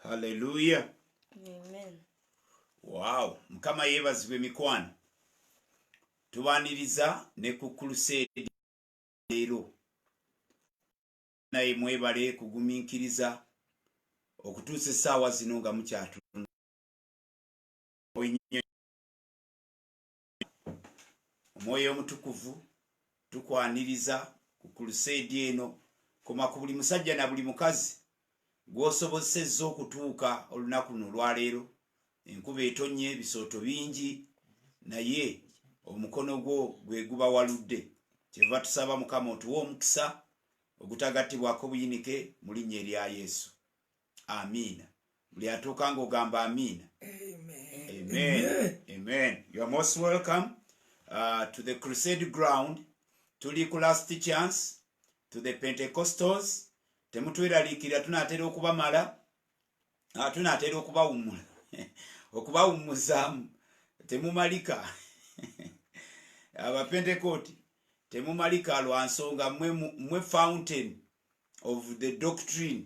Hallelujah. Amen. Wow. Mukama yebazibwe mikwano. Tubaniriza ne ku crusade leero. Naye mwebale kugumiikiriza okutuusa essaawa zino nga mukyatunda. Omwoyo omutukuvu tukwaniriza ku crusade eno koma ku buli musajja na buli mukazi gw'osobozesezza okutuuka olunaku luno olwaleero. Enkuba etonye, ebisooto bingi, naye omukono gwo gwe gubawaludde. Kyeva tusaba Mukama otuwe omukisa ogutagattibwako buyinike mu linnya erya Yesu. Amiina. Buli atuuka ng'ogamba amiina. Amen. Amen. Amen. You are most welcome to the crusade ground. Tuli ku last chance to the Pentecostals. Temutweraliikirira tunaatera okubamala. Tunaatera okubawummula. Okubawummuzaamu. Temumalika. Abapentekoti temumalika lwa nsonga mwe fountain of the doctrine.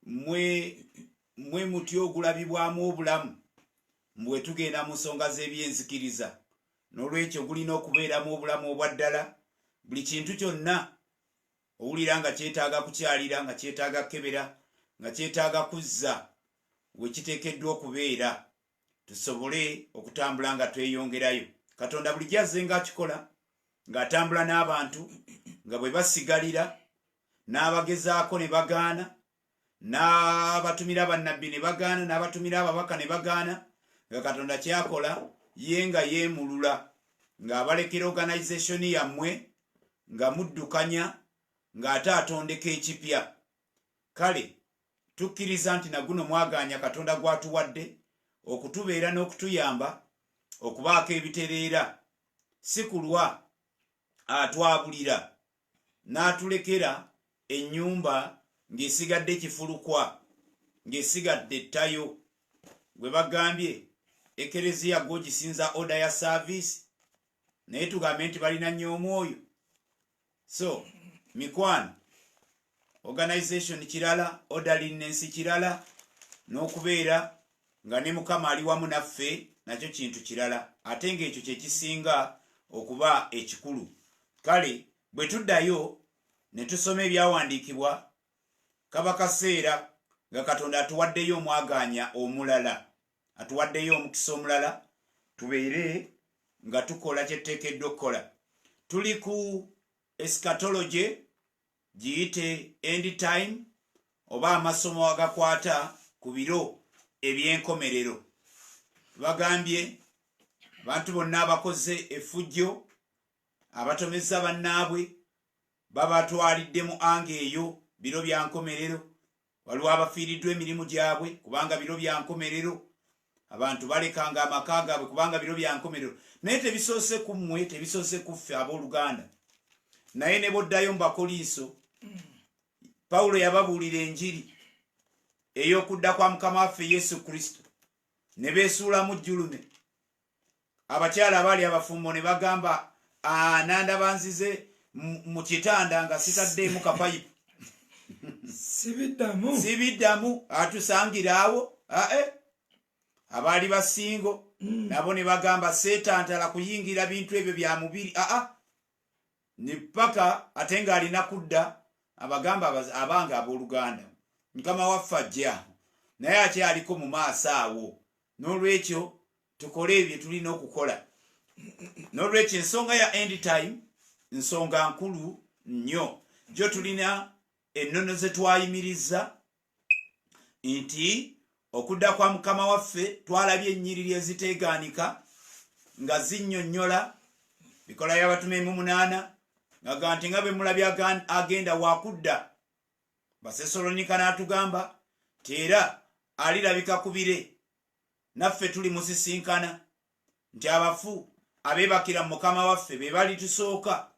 Mwe muti ogulabibwamu obulamu. Mwe tugenda mu nsonga z'ebyenzikiriza. N'olwekyo gulina okubeeramu obulamu obwa ddala. Buli kintu kyonna owulira nga kyetaaga kukyalira, nga kyetaaga kebera, nga kyetaaga kuzza we kiteekeddwa okubeera, tusobole okutambula nga tweyongerayo. Katonda bulijjo azze ng'akikola, ng'atambula n'abantu, nga bwe basigalira, n'abagezaako ne bagaana, n'abatumira bannabbi ne bagaana, n'abatumira ababaka ne bagaana, nga Katonda kyakola ye nga yeemulula, ng'abalekera organization yammwe, nga muddukanya, ng'ate atondeka ekipya. Kale tukkiriza nti naguno mwagaanya Katonda gw'atuwadde okutubeera n'okutuyamba okubaako ebitereera, si kulwa atwabulira n'atulekera ennyumba ng'esigadde kifulukwa, ng'esigadde ttayo. Gwe bagambye ekereziya gwogisinza order ya service, naye tugambe nti balina nnyo omwoyo. So mikwano, organization kirala, orderliness kirala, n'okubeera nga ne Mukama ali wamu naffe nakyo kintu kirala, ate ng'ekyo kye kisinga okuba ekikulu. Kale bwe tuddayo ne tusoma ebyawandiikibwa, kaba kaseera nga Katonda atuwaddeyo omwagaanya omulala, atuwaddeyo omukisa omulala, tubeere nga tukola kye tuteekeddwa okukola. Tuli ku eschatology, giyite end time, oba amasomo agakwata ku biro eby'enkomerero. Bagambye abantu bonna abakoze effujjo, abatomeza bannaabwe, babatwalidde mu anga eyo, biro bya nkomerero. Waliwo abafiiriddwa emirimu gyabwe kubanga biro bya nkomerero. Abantu balekanga amaka gaabwe kubanga biro bya nkomerero. Naye tebisoose ku mmwe, tebisoose ku ffe abooluganda. Naye ne boddayo mu Bakoliiso, Pawulo yababuulira enjiri ey'okudda kwa Mukama waffe Yesu Kristo, ne beesuulamu jjulume. Abakyala abaali abafumbo ne bagamba, nandaba nzize mu kitanda nga sitaddeemu kapayipu. Sibiddamu atusangira awo. Abaali basingo nabo ne bagamba seetantala kuyingira bintu ebyo bya mubiri. Ne paka ate ng'alina kudda abagamba abanga abooluganda, Mukama waffe ajja, naye akyaliko mu maaso awo. N'olwekyo tukole ebyo tulina okukola. N'olwekyo ensonga ya end time nsonga nkulu nnyo. Gyo tulina ennono ze twayimiriza nti okudda kwa Mukama waffe twalabye ennyiriri eziteegaanika nga zinnyonnyola Bikola y'Abatume 8 nga nti nga bwe mulabye agenda wakudda. Basesalonika n'atugamba nti era alirabika ku bire. Naffe tuli musisinkana nti abafu abeebakira mu Mukama waffe be balitusooka,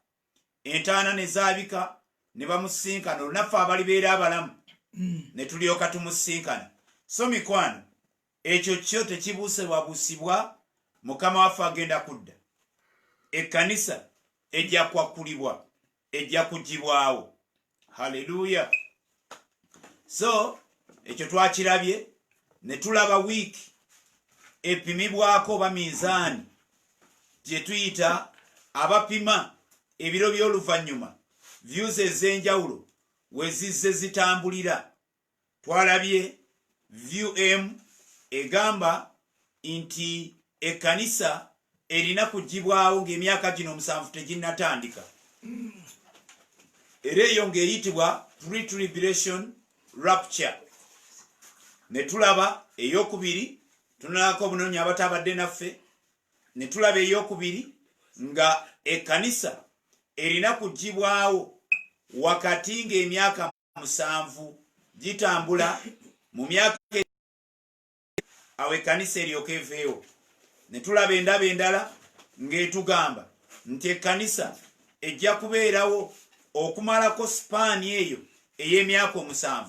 entaana ne zaabika ne bamusinkana, naffe abalibeera abalamu ne tulyoka tumusinkana. So mikwano, ekyo kyo tekibuusibwabusibwa. Mukama waffe agenda kudda, ekkanisa ejja kwakkulibwa, ejja kugibwawo. Haleluya. So ekyo twakirabye ne tulaba wiiki epimibwako ba minzaani gye tuyita abapima ebiro by'oluvannyuma views ez'enjawulo we zizze zitambulira. Twalabye view M egamba nti ekkanisa erina kugibwawo ng'emyaka gino 7 teginnatandika. Era eyo ng'eyitibwa pre-tribulation rapture. Ne tulaba eyokubiri, tunalako obunoonya abatabadde naffe, ne tulaba eyokubiri nga ekkanisa erina kugibwawo wakati ng'emyaka 7 gitambula mu myaka awo ekkanisa eryoka eveewo. Ne tulaba endaba endala ng'etugamba nti ekkanisa ejja kubeerawo okumalako sipaani eyo ey'emyaka 7.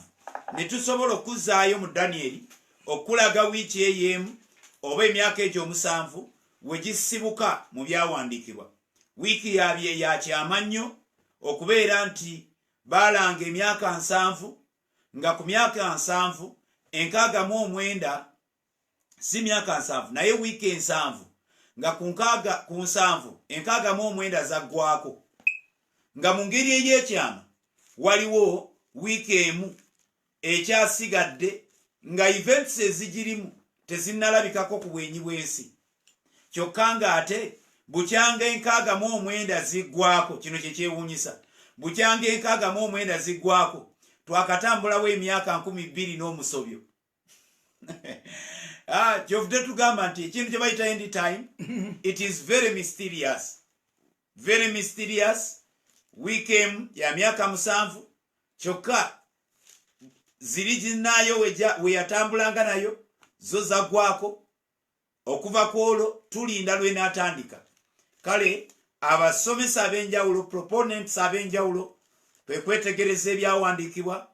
Ne tusobola okuzzaayo mu Danyeri okulaga wiiki ey'emu oba emyaka egyo 7 we gisibuka mu byawandiikibwa. Wiiki ya kyama nnyo okubeera nti baalanga emyaka 7 nga ku myaka 7 69 si myaka 7 naye wiiki 7 nga ku 7 69 zaggwako, nga mu ngeri ey'ekyama waliwo wiiki emu ekyasigadde nga events ezigirimu tezinnalabikako ku bwenyi bw'ensi, kyokka ng'ate bukyanga 69 ziggwako. Kino kye kyewuunyisa, bukyanga 69 ziggwako twakatambulawo emyaka 2000 n'omusobyo. Kyovudde tugamba nti ekintu kye bayita end time it is very mysterious, very mysterious. Weekend ya myaka 7 kyokka ziri ginnayo we yatambulanga nayo zo zaggwako. Okuva ku olwo tulinda lwenaatandika. Kale abasomesa ab'enjawulo, proponents ab'enjawulo, kwe kwetegereza ebyawandiikibwa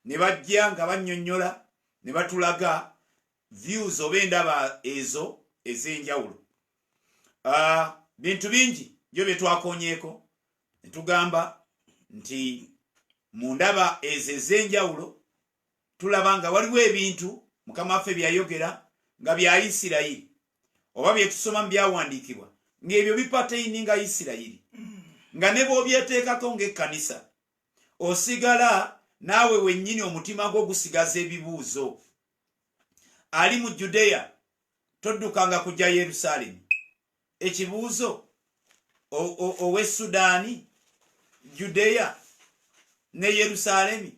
ne bajja nga bannyonnyola ne batulaga views oba endaba ezo ez'enjawulo. Bintu bingi byo bye twakonyeeko ne tugamba nti mu ndaba ezo ez'enjawulo tulaba nga waliwo ebintu Mukama waffe byayogera nga bya Isirayiri oba bye tusoma mu byawandiikibwa ng'ebyo bipateininga Isirayiri, nga ne bw'obyeteekako ng'ekkanisa osigala naawe wennyini omutima gwo gusigaza ebibuuzo. Ali mu Judeya toddukanga kujja Yerusaalemi. Ekibuuzo ow'e Sudaani, Judeya ne Yerusaalemi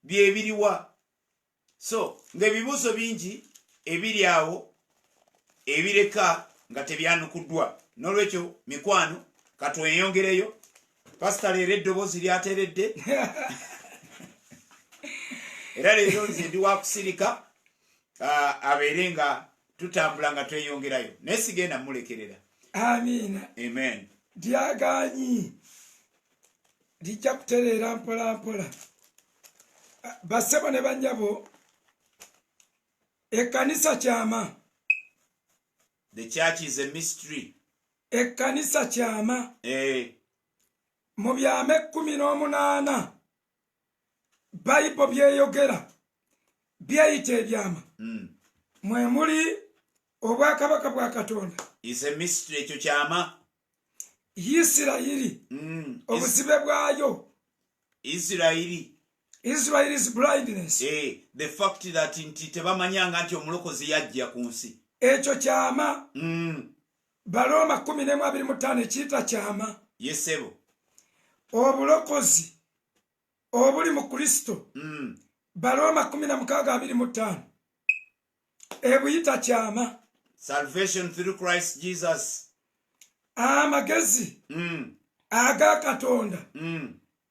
byebiriwa? So ng'ebibuuzo bingi ebiri awo ebireka nga tebyanukuddwa. N'olwekyo mikwano katweyongereyo. Pastor leero eddoboozi lyateredde era leero nze ndi wakusirika abeere nga tutambula nga tweyongerayo, naye sigenda mulekerera. Amina. Amen. Lyaganyi lijja kutereera mpola mpola. Bassebo ne bannyabo, ekkanisa kyama. The church is a mystery. Ekkanisa kyama. Mu byama 18 Bayibuli byeyogera byeyita ebyama. Mwe muli obwakabaka bwa Katonda. Is a mystery, ekyo kyama. Isirayiri obusibe bwayo. Israel's blindness. The fact that nti tebamanyanga nti omulokozi yajja ku nsi. Ekyo kyama. Baroma 11:25 ekiyita kyama. Yesebo. Obulokozi obuli mu Kristo. Baroma 16:25 ebuyita kyama. Salvation through Christ Jesus. Amagezi aga Katonda.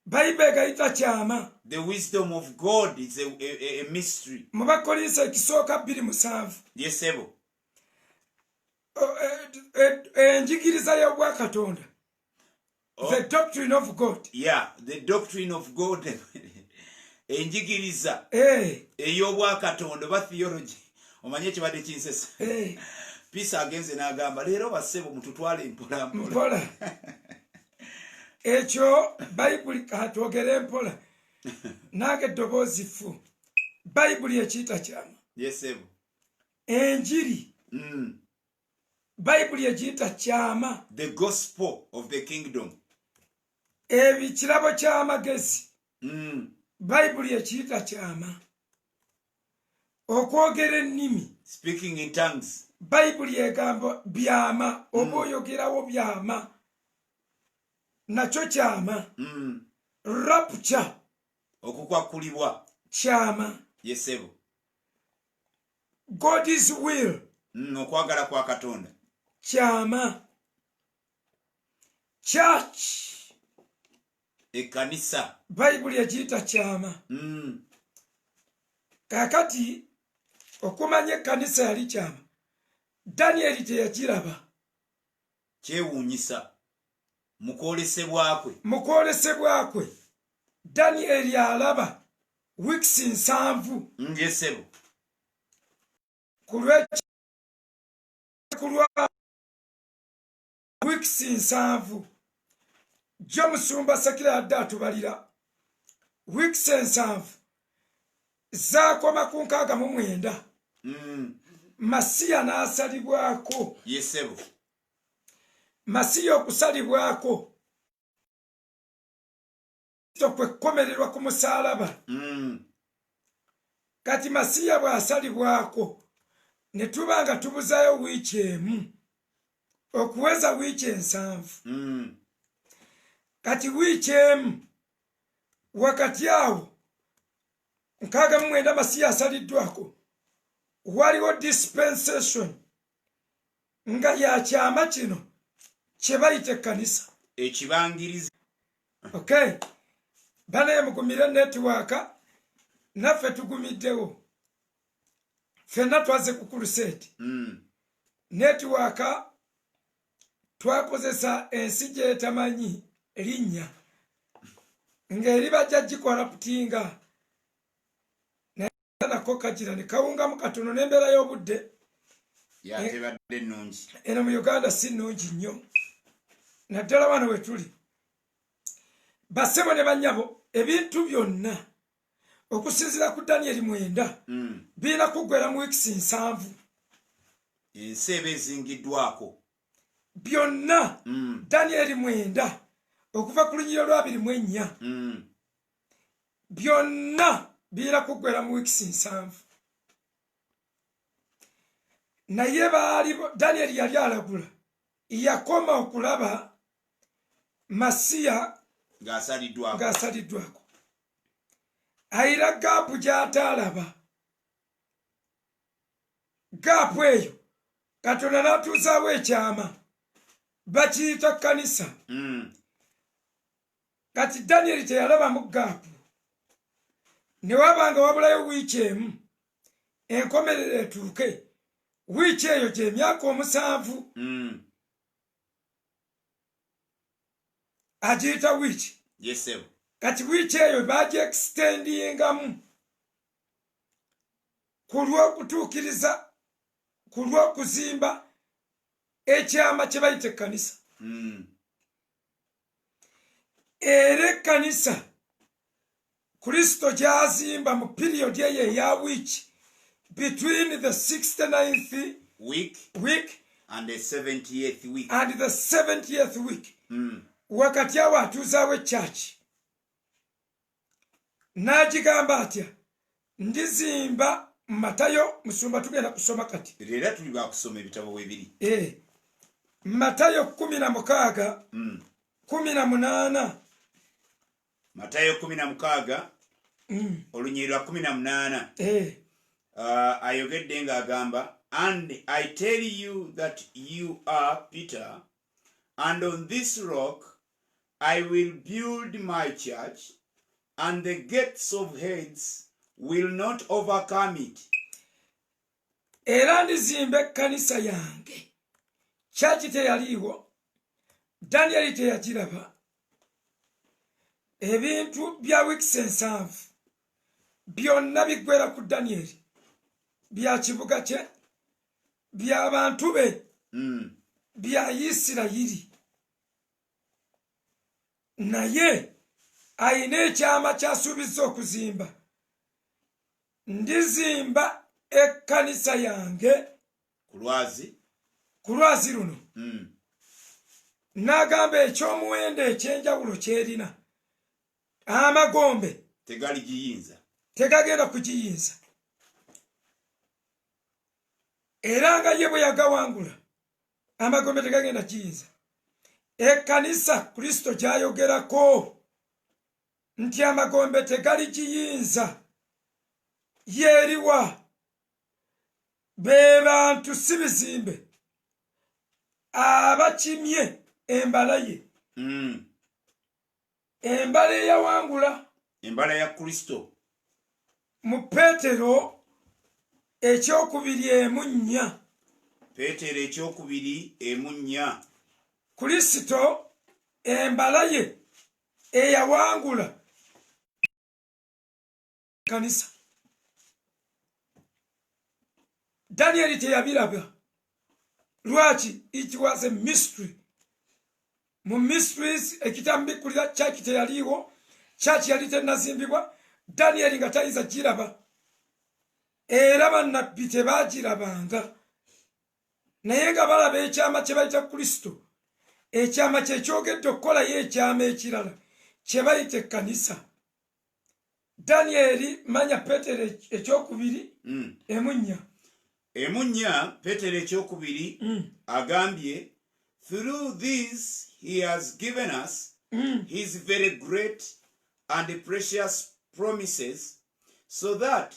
Bayibuli gayita kyama. The wisdom of God is a mystery. Mu Bakolinso ekisooka 2:7. Yesebo. Enjigiriza y'obwa Katonda. The doctrine of God. Yeah, the doctrine of God. Enjigiriza ey'obwa Katonda ba theology. Omanye kibadde kinsesa. Pisa agenze n'agamba leero bassebo mututwale mpola mpola. Ekyo Bayibuli katwogere mpola. Nage eddoboozi ffu. Bayibuli ekiyita kyama. Yesebo. enjiri bayibuli egiyita kyama. The gospel of the kingdom. Ebikirabo ky'amagezi bayibuli ekiyita kyama. Okwogera ennimi, speaking in tongues, bayibuli egamba byama. Oba oyogerawo byama nakyo kyama. Rapture, okukwakulibwa, kyama. yesebo. God's will, okwagala kwa Katonda, kyama. Church, ekkanisa, bayibuli egiyita kyama. Kakati okumanya ekkanisa yali kyama, Danyeri teyakiraba. kyewuunyisa mu kwolesebwa kwe. Mu kwolesebwa kwe Danyeri alaba weeks 7 yesebo. kulwa weeks 7 jo musumba Sakira yadde atubalira weeks 7 zakoma ku 69. Masiya n'asalibwako. Yesebo. Masiya okusalibwako kwekkomererwa ku musaalaba. Kati Masiya bw'asalibwako ne tuba nga tubuzayo wiiki emu okuweza wiiki 7. Kati wiiki emu wakati awo 69 Masiya asaliddwako, waliwo dispensation nga yakyama kino kye bayita ekkanisa, ekibangirizi. Okay, banaye mugumire netiwaaka, naffe tugumiddewo, ffenna twaze ku crusade. Netiwaaka twakozesa ensi gyetamanyi linnya ng'eri bajja gikola putinga nako kagira ne kawungamu katono n'embeera y'obudde yatebadde nnungi. eno mu Uganda si nnungi nnyo naddala wano we tuli. Bassebo ne bannyabo, ebintu byonna okusinziira ku Danyeri 9 birina kuggwera mu wiiki 7. ensi eba ezingiddwako byonna. Danyeri 9 okuva ku lunyiriro lwa 24 byonna birina kuggwera mu wiiki 7. Naye Danyeri yali alagula, yakoma okulaba Masiya ng'asaliddwako. Ayira gaapu gy'ataalaba. Gaapu eyo Katonda n'atuuzaawo ekyama, bakiyita kkanisa. Kati Danyeri teyalabamu gaapu. Ne wabanga wabulayo wiiki emu enkomerero etuuke, wiiki eyo gy'emyaka 7. Agiyita wiiki. Yesebo. Kati wiiki eyo bagyextendingamu ku lw'okutuukiriza, ku lw'okuzimba ekyama kye bayita ekkanisa. Era ekkanisa Kristo gy'azimba mu period eyo eya wiiki between the 69th week and the 70th week. And the 70th week. Wakati awo atuuzaawo ekyaki. N'agigamba atya, ndizimba Matayo, musumba tugenda kusoma kati. Era tuli bakusoma ebitabo webiri. Matayo 16 18. Matayo 16 olunyiriro 18. Ayogedde ng'agamba, and I tell you that you are Peter, and on this rock I will build my church, and the gates of Hades will not overcome it. Era ndizimba ekkanisa yange. Church teyaliiwo, Danyeri teyakiraba. Ebintu bya wiiki 7 byonna biggwera ku Danyeri, bya kibuga kye, by'abantu be, bya Isirayiri. Naye ayina ekyama ky'asuubizza okuzimba. Ndizimba ekkanisa yange ku lwazi luno n'agamba ekyomuwendo ekyenjawulo kyerina amagombe tegagenda kugiyinza era nga ye bwe yagawangula amagombe tegagenda kiyinza. Ekkanisa Kristo gy'ayogerako nti amagombe tegali kiyinza yeeriwa be bantu si bizimbe abakimye embala ye embala eyawangula embala ya Kristo mu Peetero ekyokubiri emunnya Peetero ekyokubiri emunnya Kristo embala ye eyawangula kanisa. Daniel teyabiraba. Lwaki? It was a mystery. Mu mysteries ekitambikulira church teyaliwo, church yali tenazimbibwa, Daniel nga tayinza giraba. Era bannabbi tebaagirabanga. Naye nga balaba ekyama kye bayita Kristo. Ekyama kye kyogedde okukolayo ekyama ekirala kye bayita ekkanisa. Daniel manya Peetero ekyokubiri emunnya. Emunnya Peetero ekyokubiri agambye, through this he has given us his very great and precious promises, so that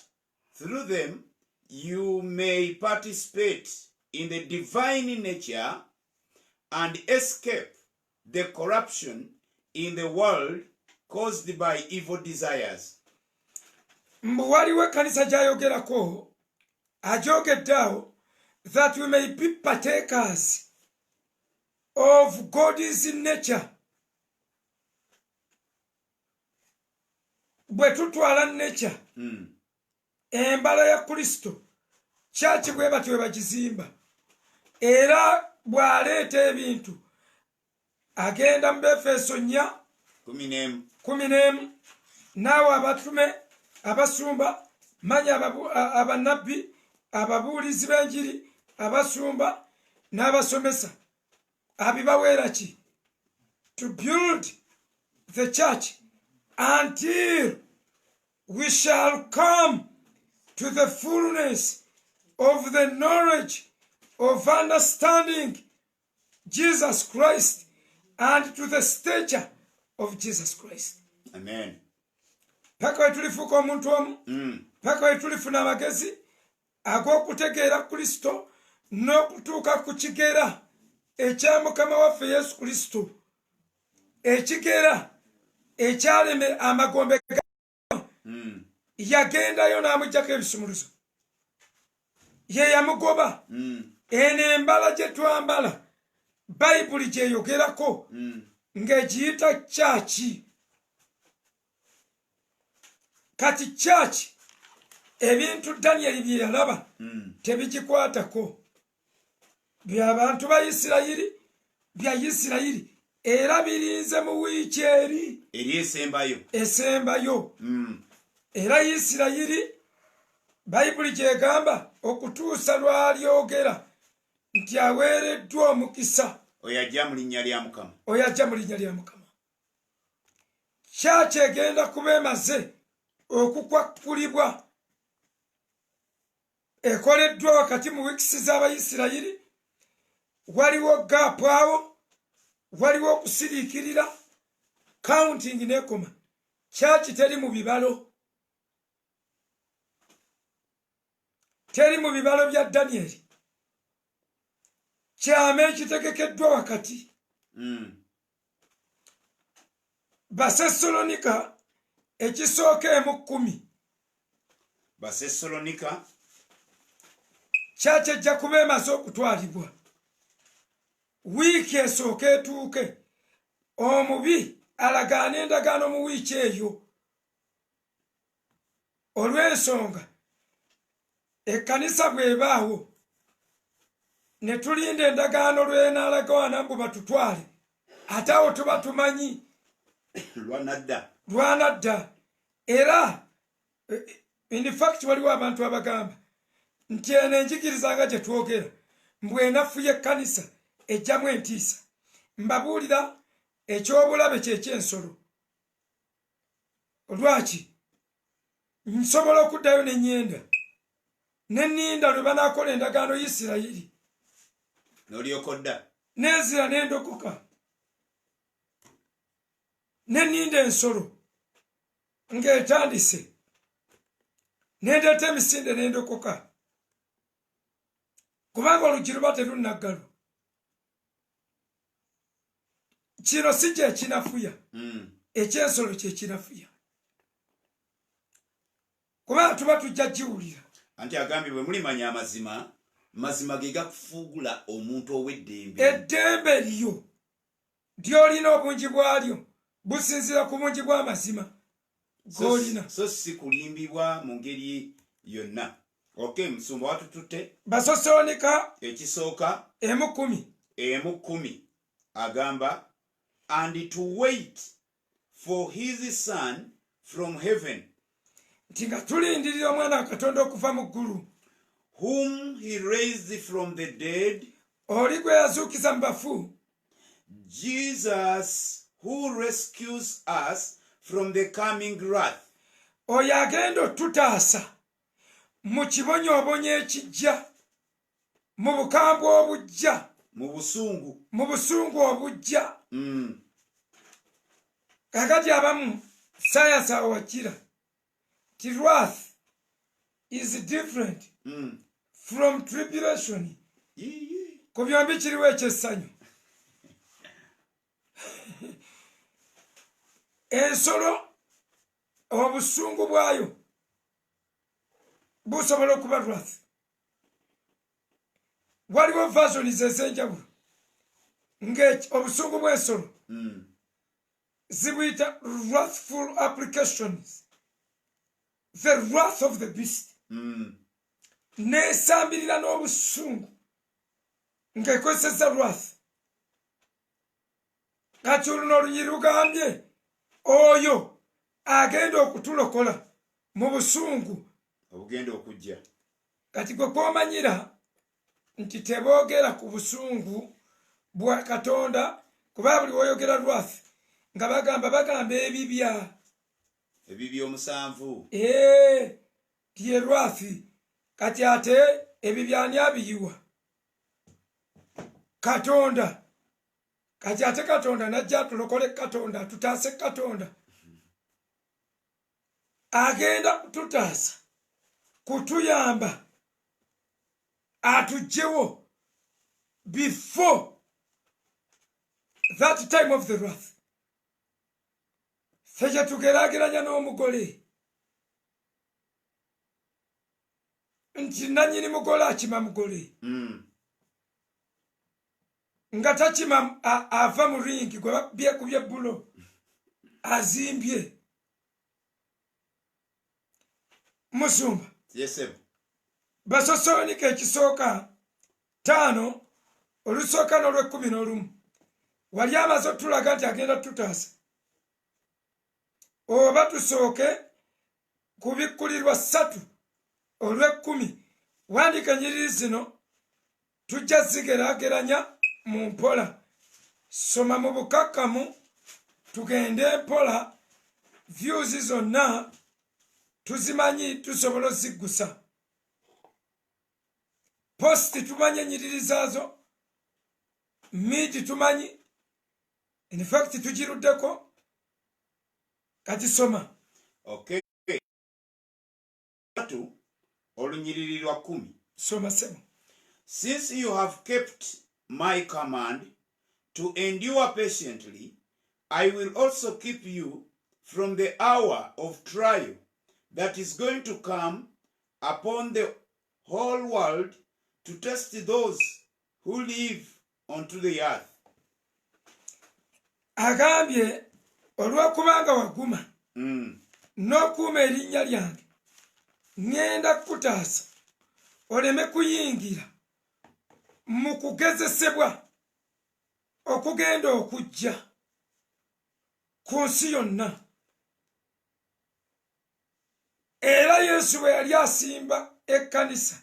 through them you may participate in the divine nature and escape the corruption in the world caused by evil desires. Mbu waliwo ekkanisa gy'ayogerako ajogedde awo that we may be partakers of God's nature. Bwe tutwala nature embala ya Kristo church bwe batyo bwe bagizimba era bw'aleeta ebintu agenda mu Efeso 4:11 naawe abatume abasumba manya abannabbi ababuulizi b'enjiri abasumba n'abasomesa abibaweera ki? To build the church until we shall come to the fullness of the knowledge of understanding Jesus Christ and to the stature of Jesus Christ. Amen. Paka wetulifuuka omuntu omu, paka wetulifuna amagezi ag'okutegeera Kristo n'okutuuka ku kigera ekya Mukama waffe Yesu Kristo, ekigera ekyaleme amagombe yagendayo n'amuggyako ebisumuluzo, ye yamugoba. Eno embala gye twambala Bayibuli gyeyogerako ng'egiyita kyaki. Kati kyaki ebintu Daniel bye yalaba tebigikwatako, by'abantu ba Isirayiri, bya Isirayiri era birinze mu wiiki eri esembayo. Era Isirayiri Bayibuli gyegamba okutuusa lwalyogera nti aweereddwa omukisa oyo ajja mu linnya lya Mukama. Kyaki egenda kuba emaze okukwakulibwa, ekoleddwa wakati mu wiikisi z'Abayisirayiri. Waliwo gaapu awo, waliwo okusiriikirira, counting n'ekoma. Kyaki teri mu bibalo, teri mu bibalo bya Daniel. Kyama ekitegekeddwa wakati. Basesalonika ekisooka emu 10. Basesalonika kyaki ejja kuba emaze okutwalibwa. Wiiki esooka etuuke, omubi alagaana endagaano mu wiiki eyo. Olw'ensonga ekkanisa bw'ebaawo ne tulinda endagaano lw'enaalagaana mbu batutwale, ate awo tuba tumanyi lwanadda. Era in fact waliwo abantu abagamba nti eno enjigiriza nga gye twogera mbwenafu y'ekkanisa ejjamu entiisa mbabuulira ekyobulabe kyekyensolo lwaki nsobola okuddayo nenyenda neninda lwe banaakola endagaano Isirayiri n'olyokodda nenzira nendokoka neninda ensolo ng'etandise nendeeta emisinde nendokoka kubanga oluggi luba terunaggalwa kino si kyekinafuya ekyensolo kyekinafuya kubanga tuba tujja giwulira anti agambye bwe mulimanya amazima mazima ge gakufuugula omuntu ow'eddembe eddembe lyo lyolina obungi bwalyo businzira ku bungi bw'amazima golina so si kulimbibwa mu ngeri yonna. Okay, Musumba watututte Basosonika ekisooka 10 agamba and to wait for his son from heaven nti nga tulindirira omwana Katonda okuva mu ggulu whom he raised from the dead, oli gwe yazuukiza mu bafu, Jesus who rescues us from the coming wrath. oyo agenda otutaasa mu kibonyoobonyo ekijja mu bukambwe obujja mu busungu obujja. Kakati abamu sayansi awakira ti wrath is different from tribulation. Ku byombi kiriwo ekyessanyu. Ensolo obusungu bwayo busobola okuba wrath. Waliwo versions ez'enjawulo ng'obusungu bw'ensolo zibuyita wrathful applications, the wrath of the beast. Nesambirira n'obusungu ng'ekozesa wrath. Kati oluno olunyi lugambye oyo agenda okutulokola mu busungu obugenda okujja. Kati gwe kwomanyira nti teboogera ku busungu bwa Katonda, kuba buli woyogera wrath nga bagamba ebibya omusanvu lye wrath. Kati ate ebibyani abiyiwa Katonda. Kati ate Katonda najja tulokole Katonda, tutaase Katonda agenda kututaasa kutuyamba atujjewo before that time of the wrath. Feja tugeraageranya n'omugole nti nanyini mugole akima mugole nga takima ava mu ringi gwe byekubye bulo azimbye. Musumba, yes, Basosonika ekisooka 5 olusooka n'olw'11 wali amaze otulaga nti agenda tutaasa. Oba tusooke ku bikkulirwa 3 olw'10 wandika ennyiriri zino tujja zigeraageranya mu mpola. Soma mu bukakkamu tugende mpola, views zonna tuzimanyi, tusobola oziggusa. Post tumanyi ennyiriri zaazo, mid tumanyi, in fact tugiruddeko. Kati soma. Okay. Olunyiriri lwa 10. Soma sema. Since you have kept my command to endure patiently, I will also keep you from the hour of trial that is going to come upon the whole world to test those who live onto the earth. Agambye olw'okubanga waguma n'okuuma erinnya lyange ngenda kukutaasa oleme kuyingira mu kugezesebwa okugenda okujja ku nsi yonna. Era Yesu bwe yali asimba ekkanisa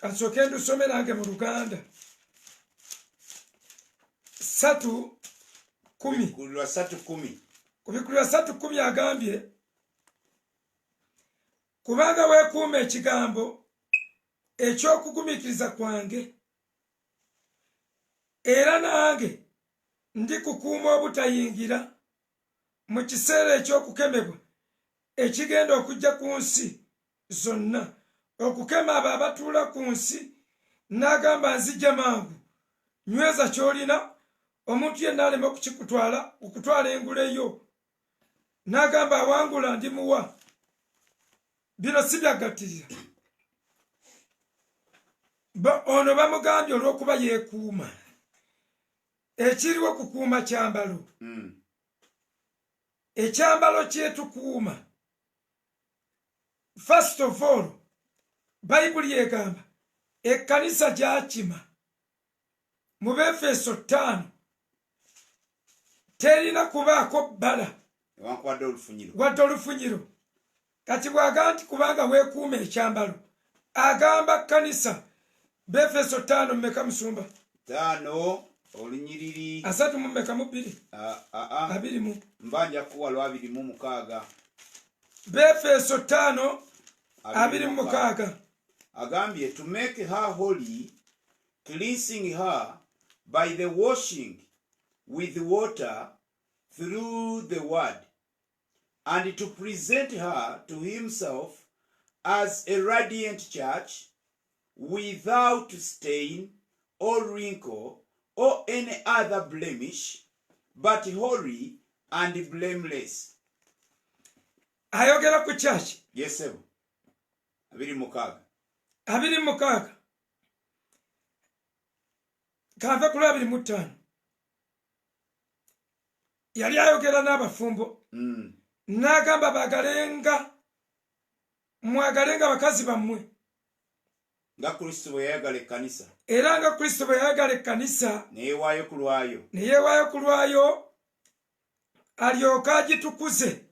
Kansooke ndusome nange mu Luganda 3:10 Kubikulirwa 3:10 agambye kubanga weekuuma ekigambo eky'okugumikiriza kwange era nange ndikukuuma obutayingira mu kiseera eky'okukemebwa ekigenda okujja ku nsi zonna okukema abo abatuula ku nsi n'agamba nzija mangu nyweza ky'olina omuntu yenna aleme okutwala enguleyo n'agamba awangula ndimuwa. Bino si byaggattirira ono bamugambye olw'okuba yeekuuma. Ekiriwo kukuuma kyambalo. Ekyambalo kyetukuuma first of all Bayibuli yegamba ekkanisa gyakima mu Befeso 5 terina kubaako bbala wadde olufunyiro. Kati bw'agamba nti kubanga weekuuma ekyambalo agamba kkanisa. Befeso 5 mmeka musumba? 5 olunyiriri 3 mu mmeka mu 2 2 mu mbanja kuwa 26. Befeso 5 26 agambye to make her holy, cleansing her by the washing with water through the word, and to present her to himself as a radiant church, without stain or wrinkle or any other blemish, but holy and blameless. Ayogera ku church. Yes, sir. 26 kava ku 25 yali ayogera n'abafumbo n'agamba mwagalenga bakazi bammwe nga Kristo bwe yayagala ekkanisa, era nga Kristo bwe yayagala ekkanisa neyeewaayo ku lwayo alyoka agitukuze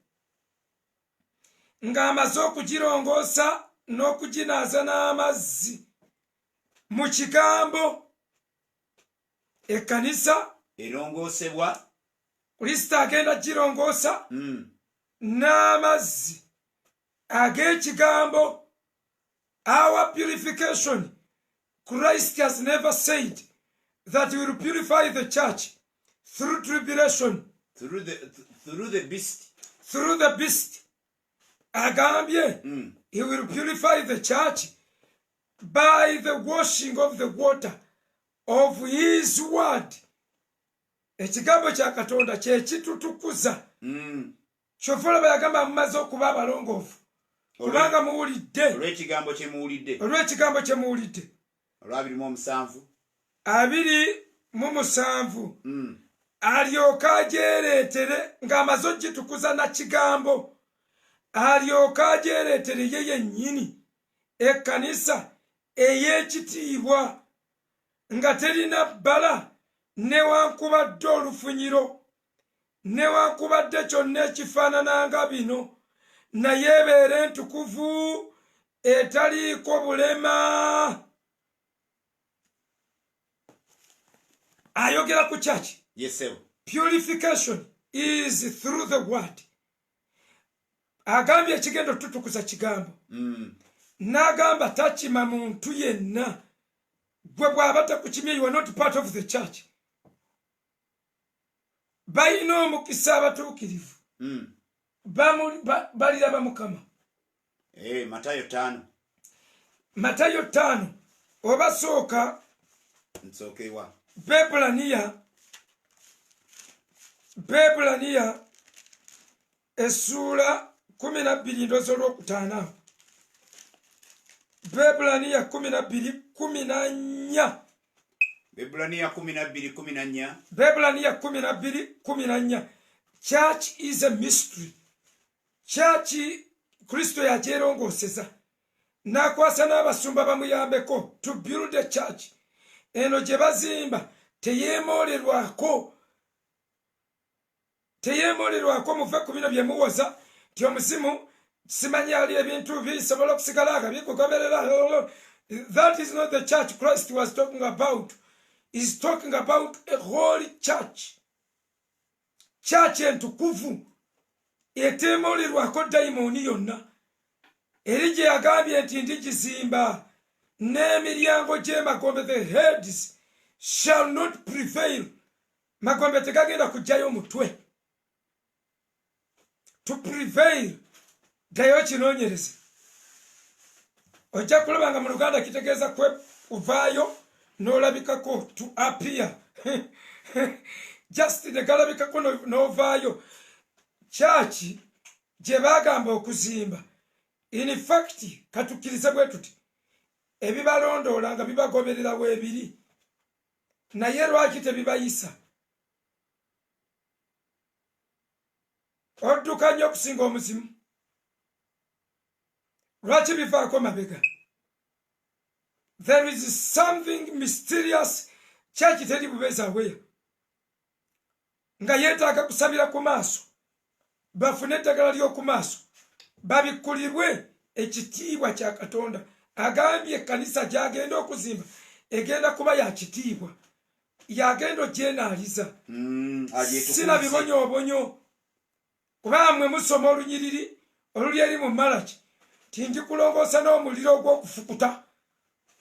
ng'amaze okugirongoosa n'okuginaaza n'amazzi mu kigambo. Ekkanisa erongoosebwa, Kristo agenda girongoosa n'amazzi ag'ekigambo. Our purification, Christ has never said that he will purify the church through tribulation, through the beast. Agambye he will purify the church by the washing of the water of his word. Ekigambo kya Katonda kye kitutukuza. Kyofala bayagamba mumaze okuba abalongoofu kubanga muwulidde olw'ekigambo kye muwulidde. 27 alyoka agyereetere ng'amaze ogitukuza na kigambo, alyoka agyereetere ye yennyini ekkanisa ey'ekitiibwa nga terina bbala newankubadde olufunyiro newankubadde kyonna ekifaanana nga bino, naye ebeere entukuvu etaliiko bulema. Ayogera ku church. Yes, sir. Purification is through the word. Agambye ekigendo tutukuza kigambo. N'agamba takima muntu yenna. Gwe bw'aba takukimye, you are not part of the church. Balina omukisa abatuukirivu. Baliraba Mukama. Matayo 5 oba sooka nsookewa Bebulaniya essuula 12 ndoozi olwokutaano. Bebulaniya 12:14. Bebulaniya 12:14. Bebulaniya 12:14. Church is a mystery. Church Kristo yagyerongoseza n'akwasa n'abasumba bamuyambeko to build a church. Eno gye bazimba teyeemoolerwako muve ku bino bye muwoza nti omuzimu simanyi ali ebintu bisobola okusigala nga bikugoberera. That is not the church Christ was talking about. He's talking about a holy church. Church entukuvu eteemolirwako dayimoni yonna. Eri gye yagambye nti ndigizimba n'emiryango gy'emagombe, the heads shall not prevail. Magombe tegagenda kujjayo mutwe. To prevail, gayo kinoonyereze. Ojja kulaba nga mu Luganda kitegeeza kuvaayo n'olabikako, to appear. Just negalabikako n'ovaayo. Church gye baagamba okuzimba. In fact, katukkirize bwe tuti ebibalondoola nga bibagoberera weebiri, naye lwaki tebibayisa? Odduka nnyo okusinga omuzimu. Lwaki bivaako mabega? There is something mysterious. Church teri bubeeza weya nga yeetaaga kusabira ku maaso, bafune eddagala ly'oku maaso, babikkulirwe ekitiibwa kya Katonda. Agambye ekkanisa gy'agenda okuzimba egenda kuba ya kitiibwa, yagenda ogyenaaliza. Sina bibonyoobonyo. Kuba mmwe musoma olunyiriri oluli eri mu Malaki ti ndikulongoosa n'omuliro ogw'okufukuta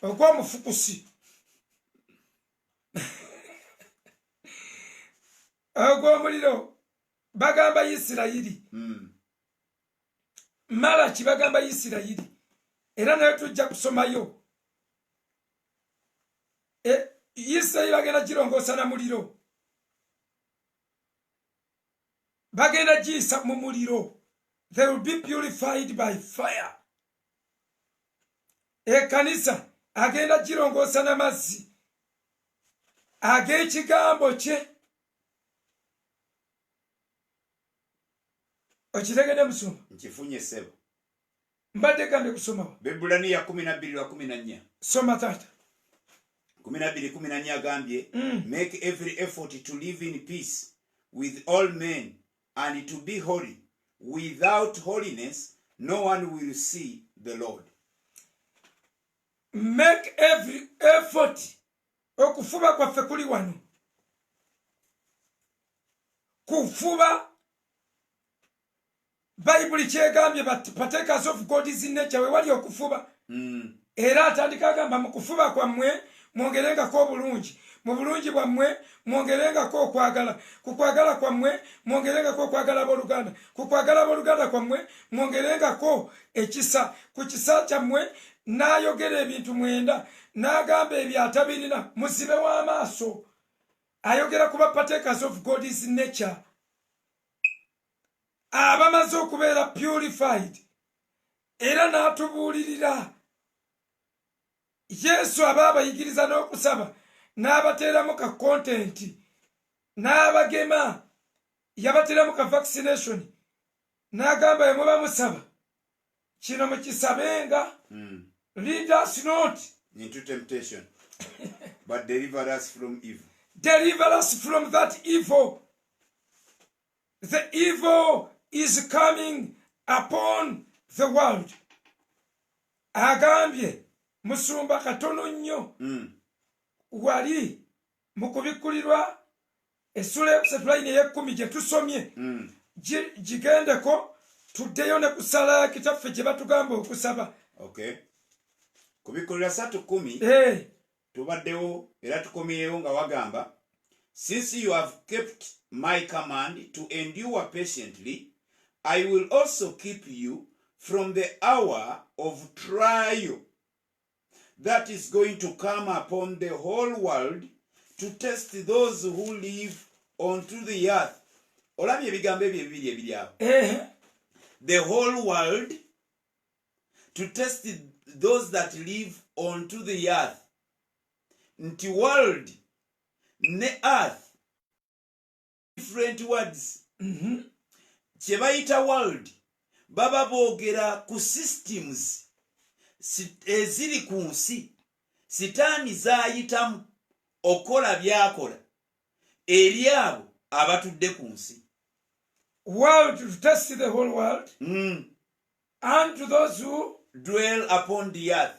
ogw'omufukusi. Ogw'omuliro bagamba Isirayiri. Malaki bagamba Isirayiri. Era nayo tujja kusomayo. Isirayiri bagenda kirongoosa na muliro. Bagenda giyisa mu muliro. They will be purified by fire. Ekkanisa agenda kirongoosa na mazzi ag'ekigambo kye. Okitegedde musoma? Nkifunye ssebo. Mbadde gambye kusomawo. Bebulaniya 12:14. Soma taata. 12:14 agambye, make every effort to live in peace with all men and to be holy. Without holiness, no one will see the Lord. Make every effort. Okufuba kwaffe kuli wano. Kufuba. Bible kyegambye partakers of God's nature, we wali okufuba. Era atandika agamba mu kufuba kwammwe mwongerengako obulungi, mu bulungi bwammwe mwongerengako okwagala, ku kwagala kwammwe mwongerengako okwagala abooluganda, ku kwagala abooluganda kwammwe mwongerengako ekisa, ku kisa kyammwe n'ayogera ebintu 9 n'agamba ebyo atabirina muzibe w'amaaso. Ayogera kuba partakers of God's nature. Abamaze okubeera purified. Era n'atubuulirira. Yesu abayigiriza n'okusaba n'abateeramu ka content, n'abagema yabateeramu ka vaccination, n'agamba ye muba musaba kino mukisabenga. Lead us not into temptation, but deliver us from evil. Deliver us from that evil. The evil is coming upon the world. Agambye musumba katono nnyo. Wali mukubikkulirwa essula y'okusatulaine ey'ekkumi gye tusomye. Gigendeko tuddeyo ne kusala kitaffe gye batugamba okusaba. Okay. Kubikkulirwa 3:10. Tubaddewo era tukomyewo nga wagamba, since you have kept my command to endure patiently, I will also keep you from the hour of trial that is going to come upon the whole world to test those who live onto the earth. Olabye ebigambo ebyo ebibiri ebiri awo. The whole world, to test those that live onto the earth. Nti world ne earth, different words. Kye bayita world baba boogera ku systems eziri ku nsi sitaani zaayitamu okola byakola eri abo abatudde ku nsi. World, to test the whole world. unto those who dwell upon the earth.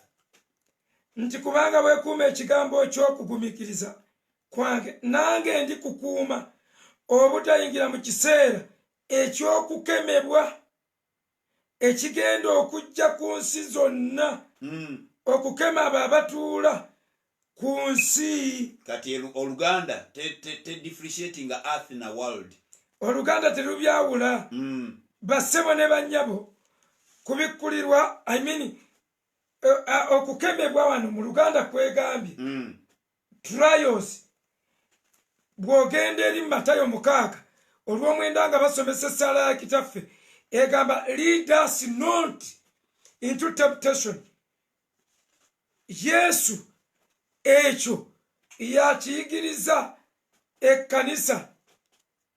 Nti kubanga bwekuuma ekigambo eky'okugumikiriza kwange nange ndi kukuuma obutayingira mu kiseera eky'okukemebwa ekigenda okujja ku nsi zonna okukema abo abatuula ku nsi. Kati Oluganda differentiating earth na world. Oluganda terubyawula. Bassebo ne bannyabo kubikkulirwa okukemebwa wano mu Luganda kwegambye trials. Bw'ogenda eri Matayo 6 olw'omwenda nga basomesa essaala ya kitaffe egamba lead us not into temptation. Yesu ekyo yakiyigiriza ekkanisa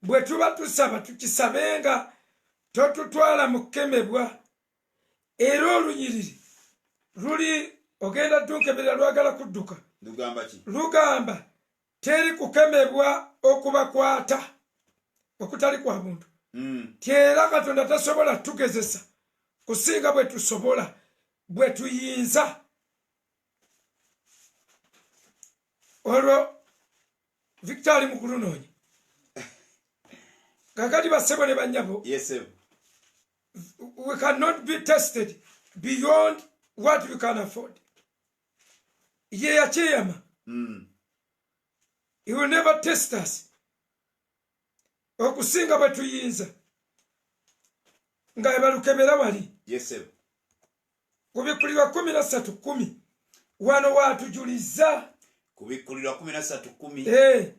bwe tuba tusaba tukisabenga totutwala mu kukemebwa. Era olunyiriri luli ogenda tunkebera lwagala kudduka lugamba teri kukemebwa okubakwata okutali kwa muntu. Era Katonda tasobola tugezesa kusinga bwe tusobola bwe tuyinza. Olwo Victor mukulunoonya kakati bassebo ne bannyabo. Yes, sir. We cannot be tested beyond what we can afford. Ye yakyeyama. He will never test us okusinga bwe tuyinza nga ebalukemera wali. Yes, sir. Kubikkulirwa 13:10 wano waatujuliza. Kubikkulirwa 13:10.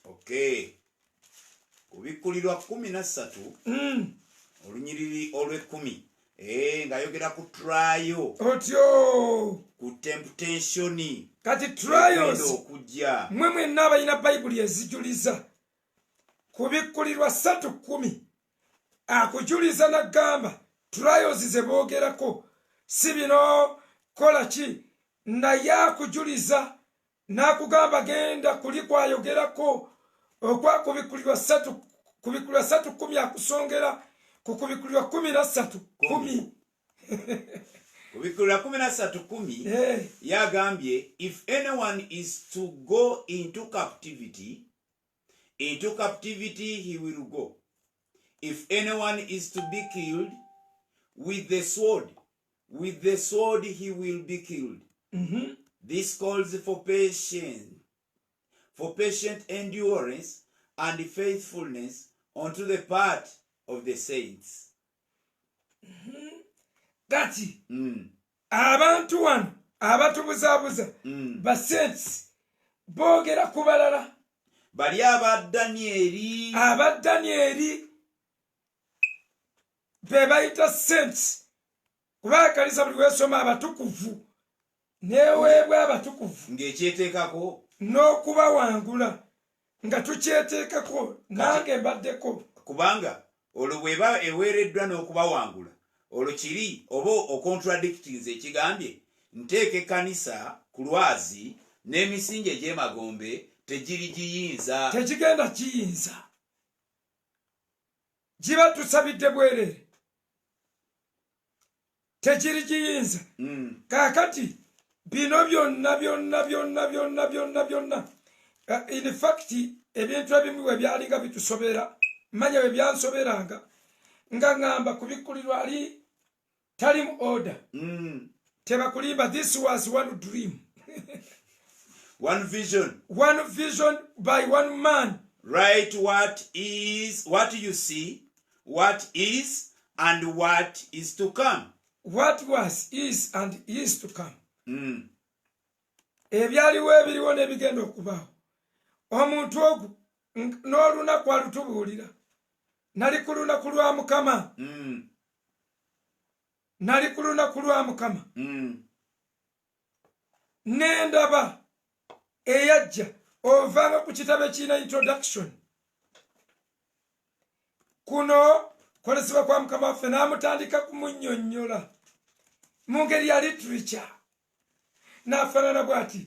Okay. Kubikkulirwa 13 olunyiriri olw'ekkumi ng'ayogera ku trial. Otyo ku temptation. Kati trials okujja mwe mwenna abalina bayibuli ezijuliza. Kubikkulirwa 3:10 akujuliza n'agamba trials ze boogerako si bino kola ki, naye akujuliza n'akugamba genda kuli kwayogerako okwakubikkulirwa 3:10 akusongera ku kubikkulirwa 13:10. Kubikkulirwa 13:10 yagambye if anyone is to go into captivity he will go. If anyone is to be killed with the sword he will be killed. This calls for patient endurance and faithfulness unto the part of the saints. Kati abantu wano abatubuzaabuza ba saints boogera ku balala bali aba Danieri be bayita saints kuba ekanisa buli weesoma abatukuvu neeweebwa abatukuvu ng'ekyeteekako n'okubawangula nga tukyeteekako nange mbaddeko kubanga olwo bw'eba eweereddwa n'okubawangula olwo kiri oba okontradictinze ekigambye nteeka ekkanisa ku lwazi n'emisingi egy'emagombe tegirigiyinza. Tegigenda kiyinza. Giba tusabidde bwerere. Tegirigiyinza. Kaakati bino byonna in fact ebintu ebimu bwe byalinga bitusobera manya bwe byansoberanga nga ngamba kubikkulirwa ali tali mu order. Tebakulimba this was one dream. One vision by one man. Write what you see, what is, and what is to come. What was, is, and is to come. Ebyaliwo ebiriwo n'ebigenda okubaawo. Omuntu ogu n'olunaku alutubuulira. Nali ku lunaku lwa Mukama. N'endaba eyajja ovanga ku kitabo ekirina introduction. Kuno kolesebwa kwa Mukama waffe n'amutandika kumunnyonnyola mu ngeri ya literature. N'afaanana bw'ati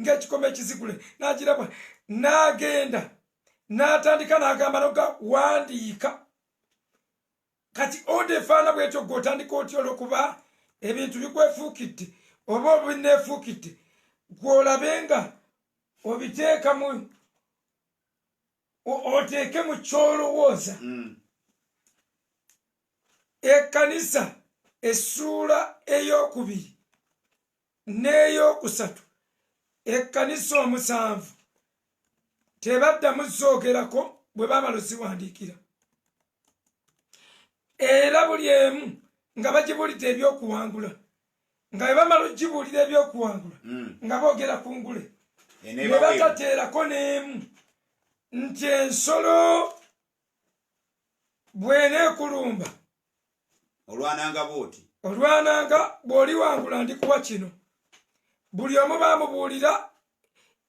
ng'ekikoma ekizigule n'agirabwa n'agenda n'atandika n'agamba noga wandiika. kati odefaana bwetyo gw'otandika otya olw'okuba ebintu bikwefuukidde oba obineefuukidde gw'olabe nga obiteeka mu oteeke mu kyolowooza. Ekkanisa essuula ey'okubiri n'ey'okusatu ekkanisa omusanvu tebaddamu zoogerako bwe baamala oziwandiikira, era buli emu nga bagibuulidde ebyokuwangula, nga bwe bamala ogibuulira ebyokuwangula nga boogera ku ngule ne batateerako n'emu nti ensolo bw'eneekulumba olwananga bw'oti olwananga bw'oliwangula ndikuwa kino. Buli omu baamubuulira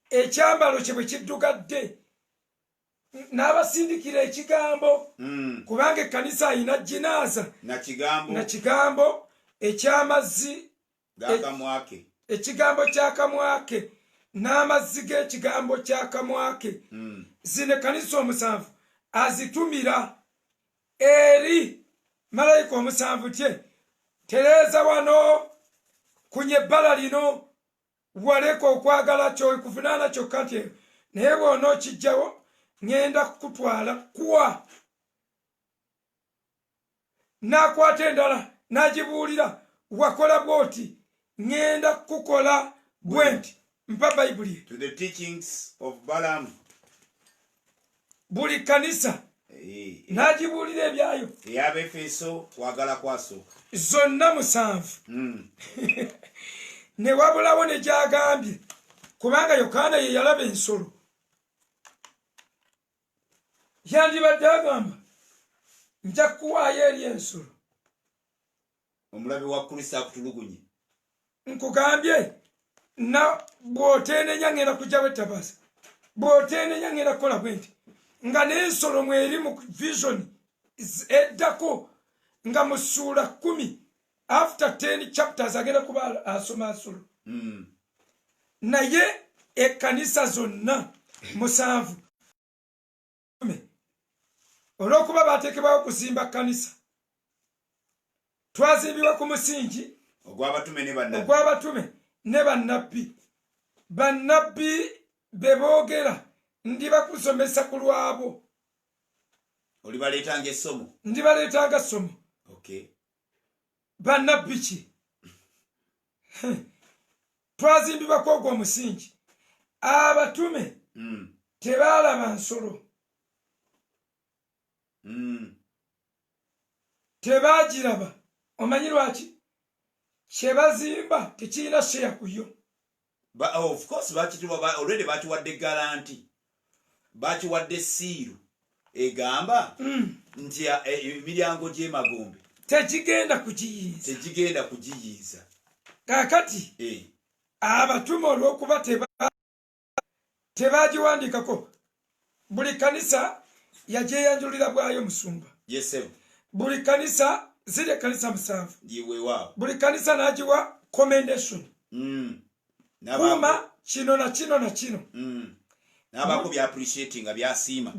ekyambalo kye bwe kiddugadde n'abasindikira ekigambo kubanga ekkanisa ayina jinaaza na kigambo eky'amazzi ekigambo ky'akamwake n'amazzi g'ekigambo ky'akamwake. Zino ekkanisa omusanvu azitumira eri malayika omusanvu tye tereeza wano kunya ebbala lino waleka okwagala kyokuvunaana kyokka nti naye bw'ona okijjawo ŋŋenda kukutwala kuwa. N'akwata endala n'agibuulira wakola bw'oti ŋŋenda kukukola bwe nti. Mpa bayibuli to the teachings of Balaam. Buli kanisa n'agibuulira ebyayo ey'Abefeso kwagala kwasooka zonna musanvu. Ne wabulawo ne gyagambye kubanga Yokaana ye yalaba ensolo yandibadde agamba nja kuwaayo eri ensolo. Omulabi wa Kristo akutulugunye. Nkugambye na bw'oteenenya ŋŋenda kugyawo ettabaasa, bw'oteenenya ŋŋenda kukola bwe nti nga n'ensolo mweri mu vision eddako nga mu ssuula 10 after 10 chapters agenda kuba asoma nsolo. Naye ekkanisa zonna musanvu olw'okuba baateekebwawo okuzimba kkanisa twazimbibwa ku musingi ogw'abatume ne bannabbi. Bannabbi be boogera ndibakusomesa ku lwabo, olibaleetanga essomo. Ndibaleetanga ssomo. Bannabbi ki? Twazimbibwako ogwo omusingi. Abatume tebaalaba nsolo, tebaagiraba. Omanyi lwaki? Kye bazimba tekirina sheya ku yo. Of course already bakiwadde garanti, bakiwadde siiru egamba nti emiryango gy'emagombe tegigenda kugiyiiza. Kaakati abatume olw'okuba tebaagiwandiikako, buli kanisa yagyeyanjulira bwayo musumba. Buli kanisa ziri ekkanisa musanvu, buli kanisa n'agiwa commendation. Kuma kino na kino na kino n'abaako by'appreciating nga byasiima.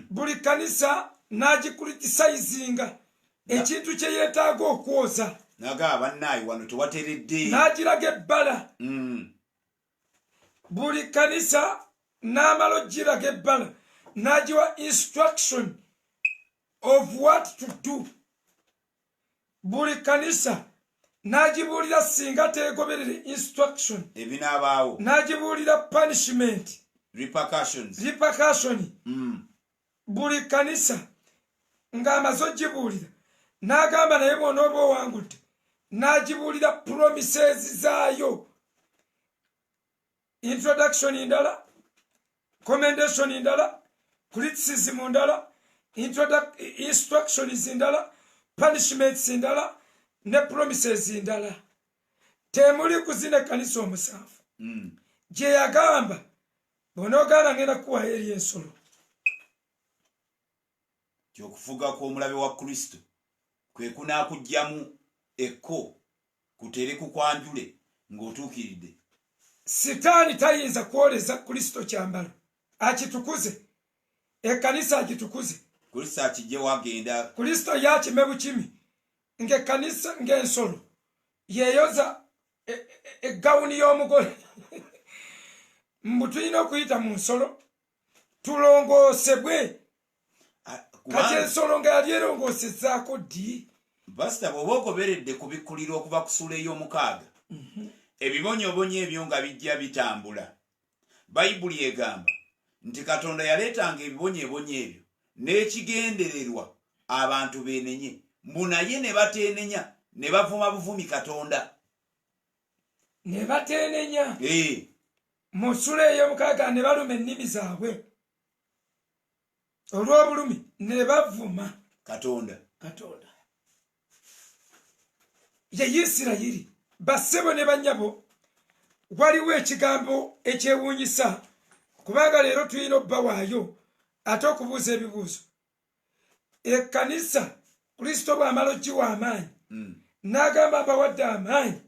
Buli kanisa n'agikriticizinga ekintu kye yeetaaga okwoza, naga bannaayi wano tewateredde, n'agiraga ebbala. Buli kanisa n'amala ogiraga ebbala n'agiwa instruction of what to do. Buli kanisa n'agibuulira singa teegoberere instruction ebinaabaawo, n'agibuulira punishment repercussion. Buli kanisa ng'amaze ogibuulira n'agamba naye bw'onooba owangudde, n'agibuulira promises zaayo, introduction ndala, commendation ndala, criticism ndala, instructions ndala, punishments ndala ne promises ndala. Temuli kuzina ekkanisa omusanvu gye yagamba bw'onoogaana ngenda kukuwaayo eri ensolo. Ky'okufuga kw'omulabe wa Kristo kwe kunaakuggyamu ekko kutere kukwanjule ng'otuukiridde. Sitaani tayinza kwoleza Kristo kyambalo, akitukuze, ekkanisa agitukuze, Kristo akijje wagenda. Kristo yakime bukimi ng'ekkanisa ng'ensolo yeeyoza eggawuni y'omugole mbu tulina okuyita mu nsolo tulongoosebwe kati ensolo nga yali erongoosezaako ddi. Basita bw'oba ogoberedde kubikkulira okuva ku ssuula ey'omukaaga ebibonyoobonyo ebyo nga bijja bitambula, bayibuli egamba nti Katonda yaleetanga ebibonyoobonyo ebyo n'ekigendererwa abantu beenenye, mbu naye ne bateenenya ne bavuma buvumi Katonda. Ne bateenenya mu nsula ey'omukaaga ne baluma ennimi zaabwe, olw'obulumi ne bavuma Katonda. Ye Isirayiri, bassebo ne bannyabo, waliwo ekigambo ekyewuunyisa kubanga leero tulina obbawaayo ate okubuuza ebibuuzo. Ekkanisa Kristo bw'amala oggiwa amaanyi n'agamba mbawadde amaanyi,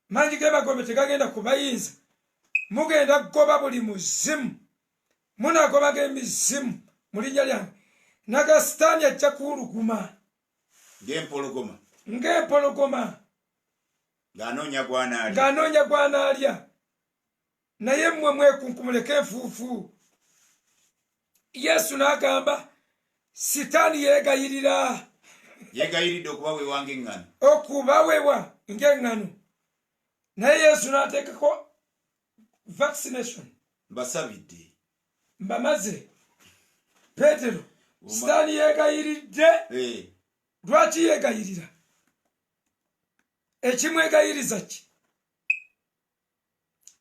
maanyi ge bagombe tegagenda kubayinza, mugenda kugoba buli muzimu, munaagobaga emizimu mu linnya lyange, naga sitaani ajja kuwuluguma ng'empologoma ng'anoonya gwanaalya, naye mmwe mwekunkumuleko enfuufu. Yesu n'agamba sitaani yeegayiridde okubaweewa ng'eŋŋano, okubawewa ng'eŋŋano, naye Yesu n'ateekako vaccination. mbasabidde mbamaze. Peetero sitaani yeegayiridde. Lwaki yeegayirira? Ekimwegayiriza ki?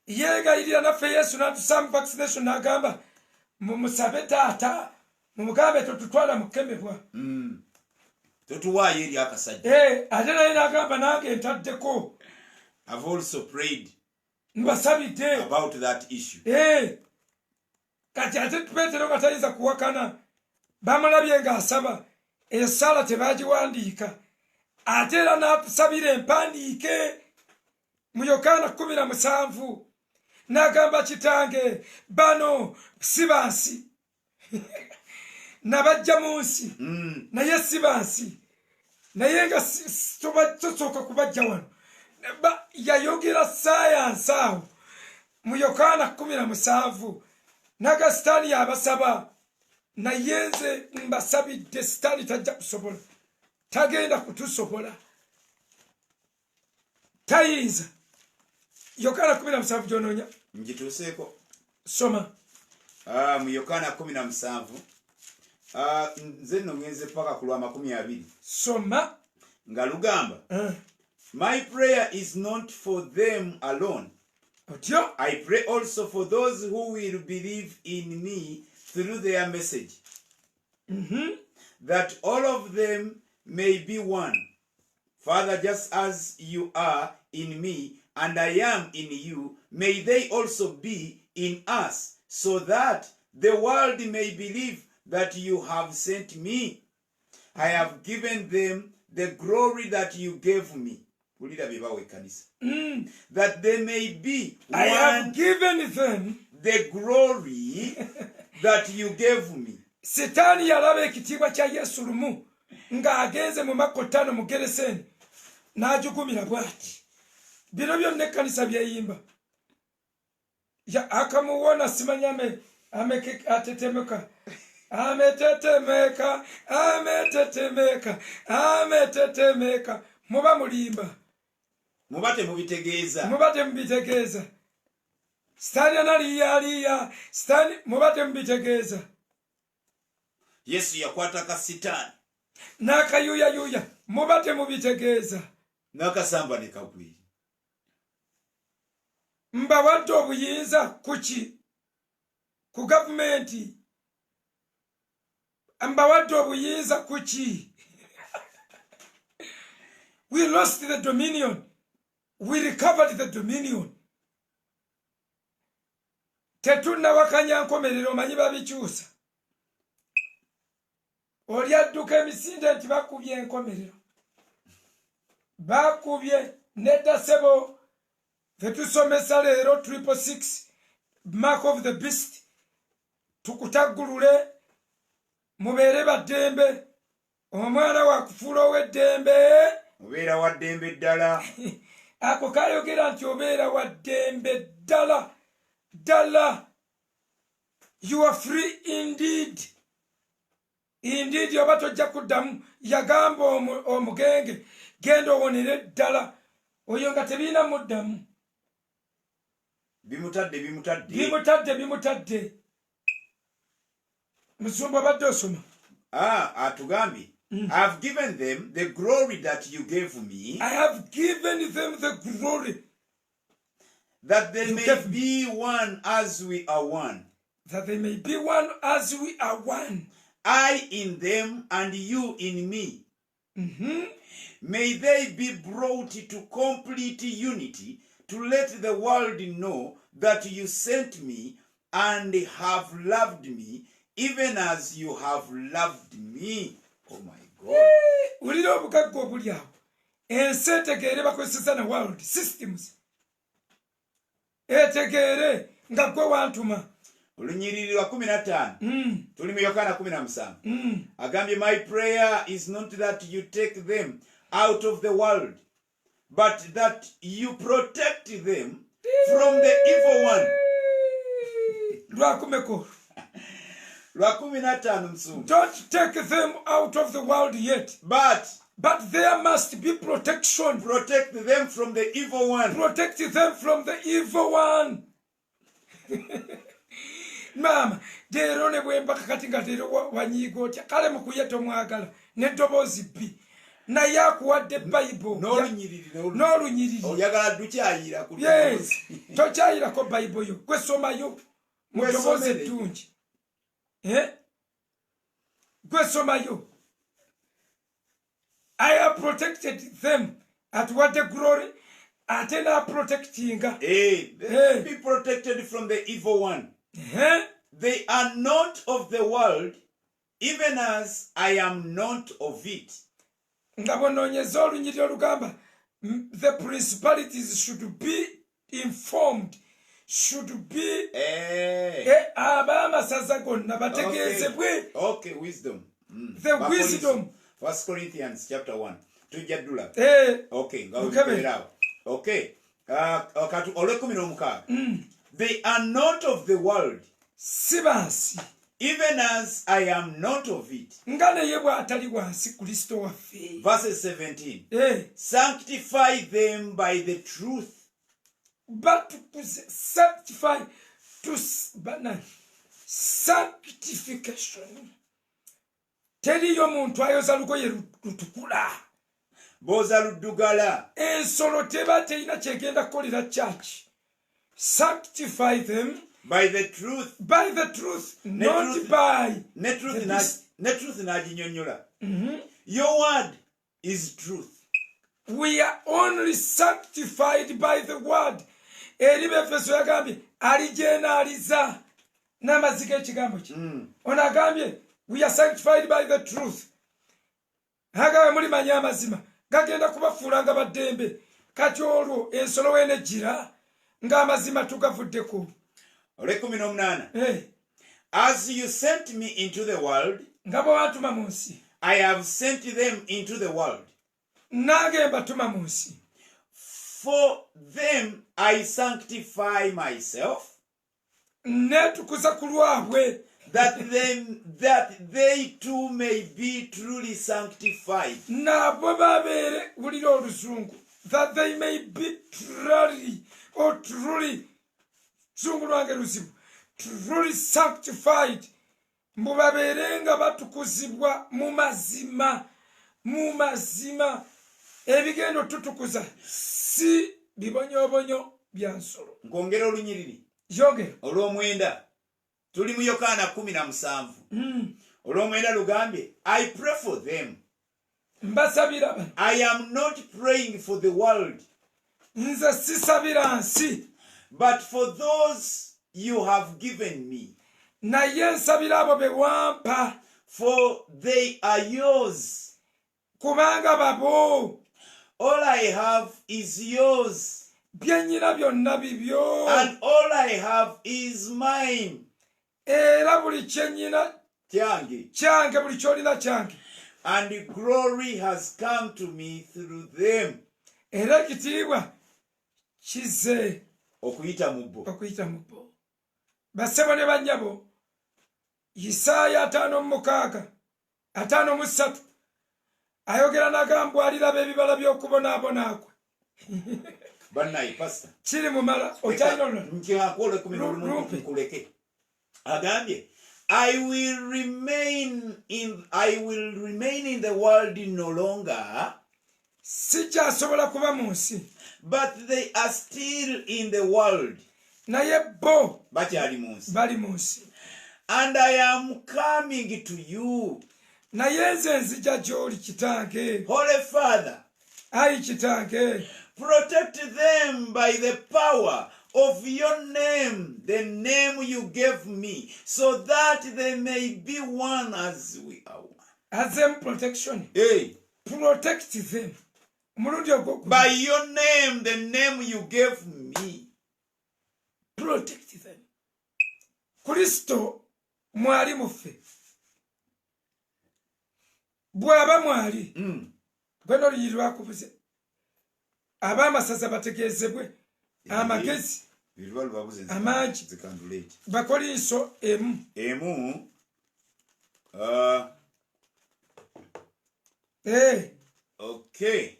Yeegayirira naffe Yesu n'atusaamu vaccination n'agamba mumusabe taata mumugambe totutwala mu kukemebwa, totuwaayo eri akasajja. Ate naye n'agamba nange ntaddeko. I've also prayed mbasabidde about that issue. Kati ate Peetero nga tayinza kuwakana, bamulabye ng'asaba, essaala tebaagiwandiika, ate era n'atusabira empandiike mu Yokaana 17 n'agamba kitange bano si bansi nabajja mu nsi naye si bansi, naye nga tosooka kubajja wano. Yayogera sayansi awo mu Yokaana 17 naga sitaani yabasaba, naye nze mbasabidde sitaani tajja kusobola, tagenda kutusobola, tayinza. Yokaana 17 gyonoonya ngituuseeko, soma mu Yokaana 17 nze nno ngenze paka ku lwa 20 soma nga lugamba my prayer is not for them alone, otyo I pray also for those who will believe in me through their message, that all of them may be one. Father, just as you are in me and I am in you, may they also be in us, so that the world may believe that you have sent me. I have given them the glory that you gave me. That they may be one. I have given them the glory that you gave me. Sitaani yalaba ekitiibwa kya Yesu lumu ng'agenze mu Makko 5 mu Gereseni n'ajugumira bw'ati. Bino byonna ekkanisa byeyimba. Akamuwona simanya atetemeka. Ametetemeka. Muba mulimba. Mubate mubitegeeza. Sitaani analiya. Sitaani mubate mubitegeeza. Yesu yakwata ka sitaani n'akayuyayuya, mubate mubitegeeza. N'akasamba ne kagwira. Mbawadde obuyinza kuki? Ku gavumenti. Mbawadde obuyinza kuki? We lost the dominion. We recovered the dominion. Tetunnawakanya nkomerero omanyi babikyusa. Oli adduka emisinde nti bakubye enkomerero. Bakubye nedda sebo. Fetusomesa leero 666 mark of the beast. Tukutaggulule mubeere baddembe omwana wakufuula ow'eddembe obeera wa ddembe ddala ako kayogera nti obeera wa ddembe ddala ddala. You are free indeed. Indeed oba tojja kuddamu yagamba omugenge genda owonere ddala oyo nga tebiina muddamu bimutadde musumba badde osoma atugambye I've given them the glory that you gave me. I have given them the glory that they may be one as we are one. That they may be one as we are one. I in them and you in me. May they be brought to complete unity, to let the world know that you sent me and have loved me, even as you have loved me. Oh my God. Ulira obugagga obuli awo ensi etegeere bakozesa na world systems etegeere nga gwe wantuma. Olunyiriri lwa 15 tuli mu Yokaana 17 agambye my prayer is not that you take them out of the world but that you protect them from the evil one. Lwakumeko lwa 15 msumba. Don't take them out of the world yet, but there must be protection. Protect them from the evil one. Protect them from the evil one. Mama dero ne bwemba kati nga dero wanyigo otya kale mukuyeta omwagala n'eddoboozi bbi naye akuwadde Bible n'olunyiriri oyagala dukyayira ku ddoboozi tokyayirako Bible yo gwe somayo mu ddoboozi eddungi gwe somayo. I have protected them at what the glory ate na protecting be protected from the evil one. They are not of the world, even as I am not of it. Ngabononyeza olunyiriri olugamba the principalities should be informed, should be ab'amasaza gonna bategeezebwe. Okay, wisdom. The wisdom. 1 Corinthians chapter 1. Tujadula. Okay, okay. Katu olwekumi n'omukaaga. They are not of the world, sibasi, even as I am not of it. Verse 17. Sanctify them by the truth. But sanctify to sanctification. Teriyo muntu ayoza lugoye lutukula. Boza luddugala. Ensolo teba terina kyegenda kukolera church. Sanctify them by the truth. By the truth, not truth, by the truth naginyonyola. Your word is truth. We are only sanctified by the word. Eribefeso yagambye alijenaaliza n'amaziga ekigambo kye. Ono agambye we are sanctified by the truth. Hagaba muli manya amazima gagenda kubafuulanga baddembe kati olwo ensolo w'enejjira ng'amazima tugavuddeko. Ole 18. As you sent me into the world, ngabo wantuma mu nsi, I have sent them into the world. Nange mbatuma mu nsi. For them I sanctify myself, netukuza ku lwabwe, that they too may be truly sanctified. Nabo babeere wulira oluzungu. That they may be truly or truly truly sanctified. Mubaberenga batukuzibwa mu mazima ebigendo tutukuza si bibonyobonyo bya nsolo. Ngongera olunyiriri yongera olw'omwenda tuli mu Yokaana 17. Olw'omwenda lugambye I pray for them. Mbasabira bano. I am not praying for the world, nze sisabira nsi, but for those you have given me. Naye nsabira abo be wampa, for they are yours. Kubanga babo. All I have is yours, byenyina byonna bibyo, and all I have is mine. Era buli kyenyina kyange buli kyolina kyange and glory has come to me through them. era ekitiibwa kize Okuyita mu bo. Bassebo ne bannyabo, Isaaya 5:53 ayogera n'agamba aliraba ebibala by'okubonaabona kwe. Bannaye pastor. Kiri mu mala okyalina kuleke. Agambye, I will remain in the world no longer. Sikyasobola kuba mu nsi. But they are still in the world. Naye bo bakyali mu nsi. bali mu nsi. And I am coming to you. Naye nze nzija gy'oli kitange. Holy Father. Ayi kitange. Protect them by the power of your name, the name you gave me, so that they may be one as we are one. As them protection. Hey. Protect them. By your name, the name you gave me. Protect them. Kristo mwali muffe. Bw'aba mwali. Gweno lunyiri lwakubuze. Ab'amasaza bategeezebwe. Amagezi. Amangi. Bakolinso 1. Okay.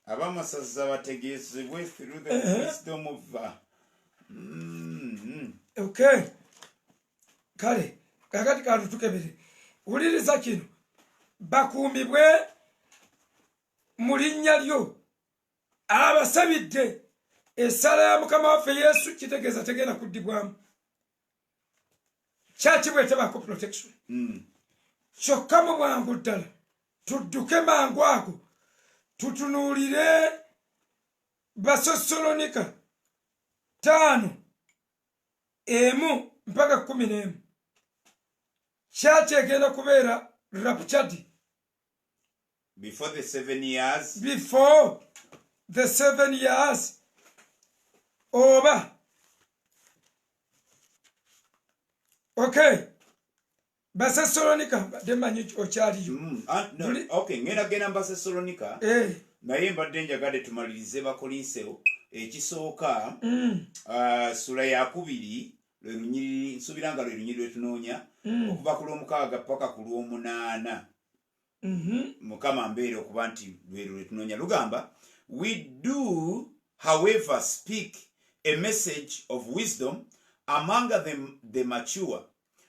Ab'amasaza bategeezebwe through the wisdom of Okay. Kale, kakati kantu tukebere. Wuliriza kino. Bakuumibwe mu linnya lyo. Abasabidde essala ya Mukama waffe Yesu kitegeeza tegenda kuddibwamu. Kyaki bwe tebaako protection. Kyokka mu bwangu ddala tudduke mangu ago tutunuulire Basosolonika 5:1-11. Kyaki egenda kubeera raptured before the 7 years. Before the 7 years. Oba. Okay. Basesalonika demanyi okyaliyo. Okay, ngenda genda Basesalonika. Naye mbadde njagadde tumalirize Bakolinsewo ekisooka sura ya 2 lwe lunyiriri nsubiranga lwe lunyiriri lwetunoonya okuva ku lw'omukaaga paka ku lw'omunaana. Mukama mbeere okuba nti lwe tunoonya lugamba, we do however speak a message of wisdom among the mature,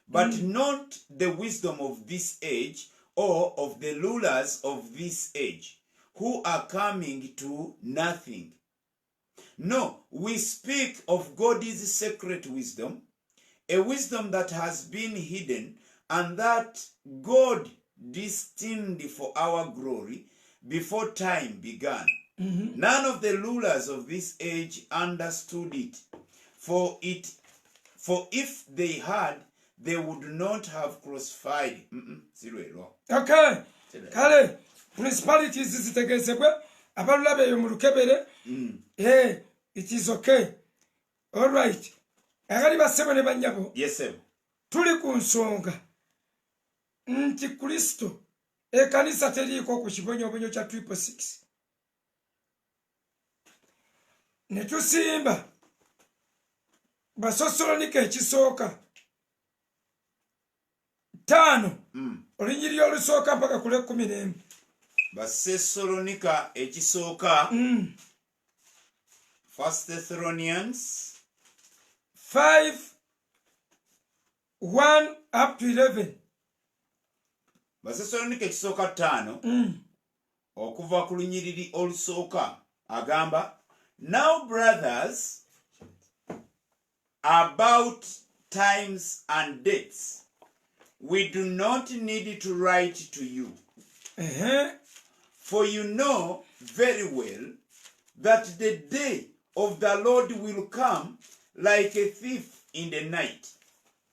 but not the wisdom of this age or of the rulers of this age, who are coming to nothing. No, we speak of God's secret wisdom, a wisdom that has been hidden and that God destined for our glory before time began. None of the rulers of this age understood it, for if they had, they would not have crucified. Okay. Kale, principalities zitegeezebwe abalulabe eyo mu lukebere. It is okay. All right. Agali bassebo ne bannyabo. Yes, sir. Tuli ku nsonga nti Kristo ekkanisa teriiko ku kibonyoobonyo kya 666. Ne tusimba Basosolonika ekisooka 5 olunyiriri olusooka mpaka ku 11. Basesalonika ekisooka 1 Thessalonians 5:1-11. Basesalonika ekisooka 5 okuva ku lunyiriri olusooka agamba, now brothers, about times and dates we do not need to write to you, for you know very well that the day of the Lord will come like a thief in the night.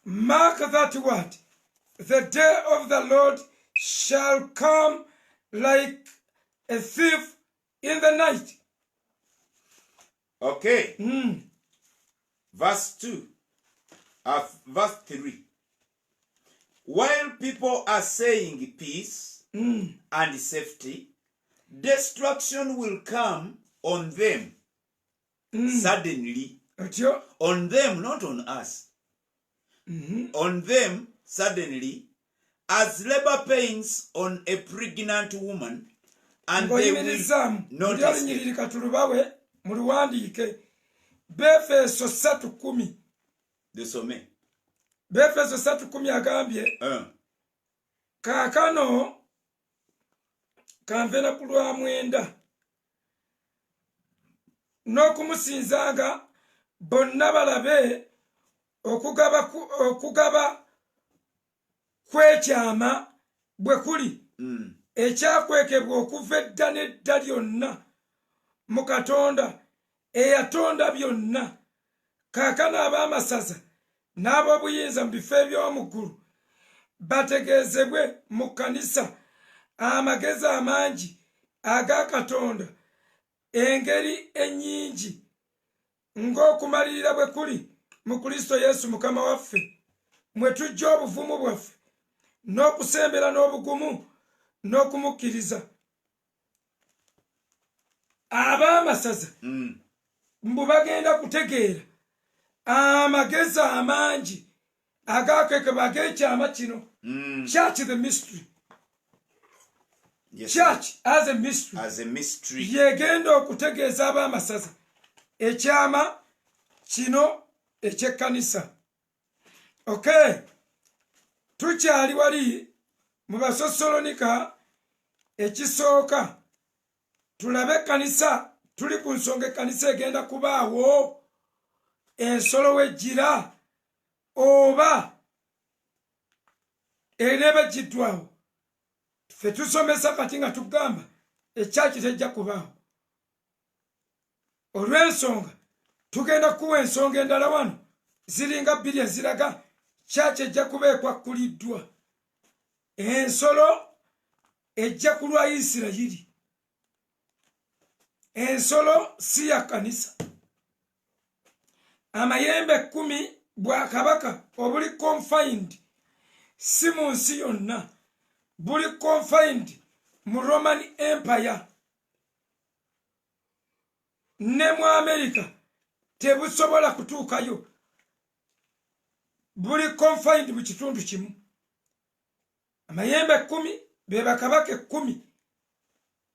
Mark that word. The day of the Lord shall come like a thief in the night. Okay. Verse 3. While people are saying peace and safety, destruction will come on them suddenly. On them, not on us. On them suddenly, as labor pains on a pregnant woman, and they will not escape. Befeso 3:10 Desome. Befeso 3:10 agambye kaakano kanvena ku lwa mwenda n'okumusinzanga bonna balabe okugaba kwekyama bwe kuli ekyakwekebwa okuva edda n'edda lyonna mu Katonda eyatonda byonna. Kaakano ab'amasaza n'ab'obuyinza mu bifo eby'omu ggulu bategeezebwe mu kkanisa amagezi amangi aga Katonda, engeri ennyingi ng'okumalirira bwe kuli mu Kristo Yesu Mukama waffe, mwe tujja obuvumu bwaffe n'okusembera n'obugumu n'okumukkiriza. Ab'amasaza mbu bagenda kutegeera amagezi amangi agakekebwa ag'ekyama kino. Church the mystery. Yes, Church as a mystery. As a mystery. Yegenda okutegeeza ab'amasaza ekyama kino eky'ekkanisa. Okay. Tukyali wali mu Basosolonika ekisooka. Tulabe ekkanisa, tuli ku nsonga ekkanisa egenda kubaawo ensolo wejjira oba ereba jiddwawo. Ffe tusomesa kati nga tugamba ekyaki tejja kubaawo. Olw'ensonga tugenda kuwa ensonga endala wano ziringa 2 eziraga kyaki ejja kuba ekwakkuliddwa. Ensolo ejja ku lwa Isirayiri. Ensolo si ya kanisa. Amayembe 10 bwa kabaka obuli confined si mu nsi yonna, buli confined mu Roman Empire ne mu America tebusobola kutuukayo, buli confined mu kitundu kimu. Amayembe 10 be bakabaka 10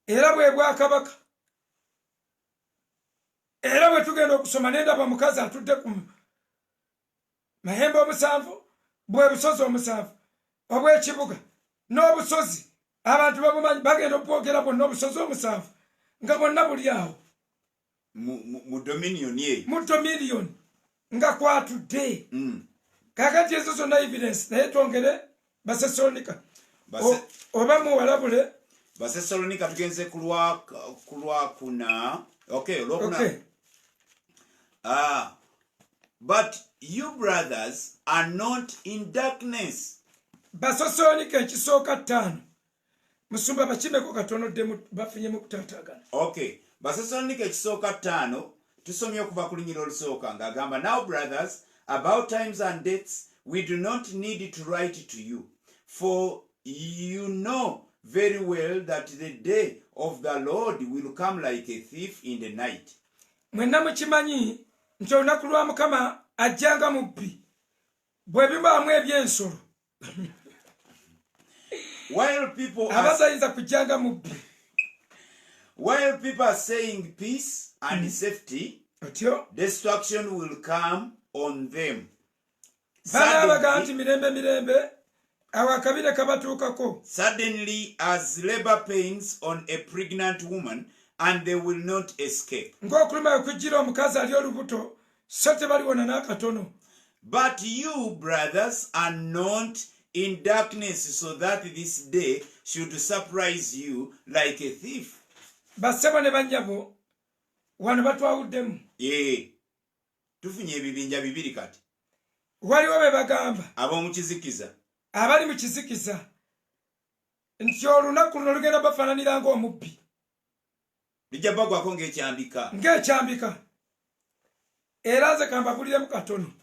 era bwe bwa kabaka. Era bwe tugenda okusoma n'endaba mukazi atudde ku mahembe 7 bwe busozi 7 obw'ekibuga n'obusozi abantu babumanyi bagenda okwogera bonna obusozi 7 nga bonna buli awo mu dominion ye mu dominion nga kwatudde. Kakati ezo zonna evidence naye twongere Basesalonika oba muwalabule Basesalonika tugenze ku lwa kuna. Okay, okay. But you brothers are not in darkness. Basesalonika ekisooka 5 musumba bakimeko katono demu bafunye mu kutaatagana. Okay, Basesalonika ekisooka 5 tusomye okuva ku linnyiro olusooka ng'agamba, now brothers, about times and dates we do not need to write to you, for you know very well that the day of the Lord will come like a thief in the night. Mwenna mukimanyi nti olunaku lwa Mukama ajjanga mubbi bwe bibaamu eby'ensolo. While people are saying peace and safety, destruction will come on them. Suddenly, as labor pains on a pregnant woman, and they will not escape. But you, brothers, are not in darkness, so that this day should surprise you like a thief. Tufunye ebibinja 2 kati. Waliwo be bagamba ab'omu kizikiza, abali mu kizikiza nti olunaku luno lugenda bafaananira ng'omubbi, lijja bagwako ng'ekyambika. Era nze kambabuliremu katono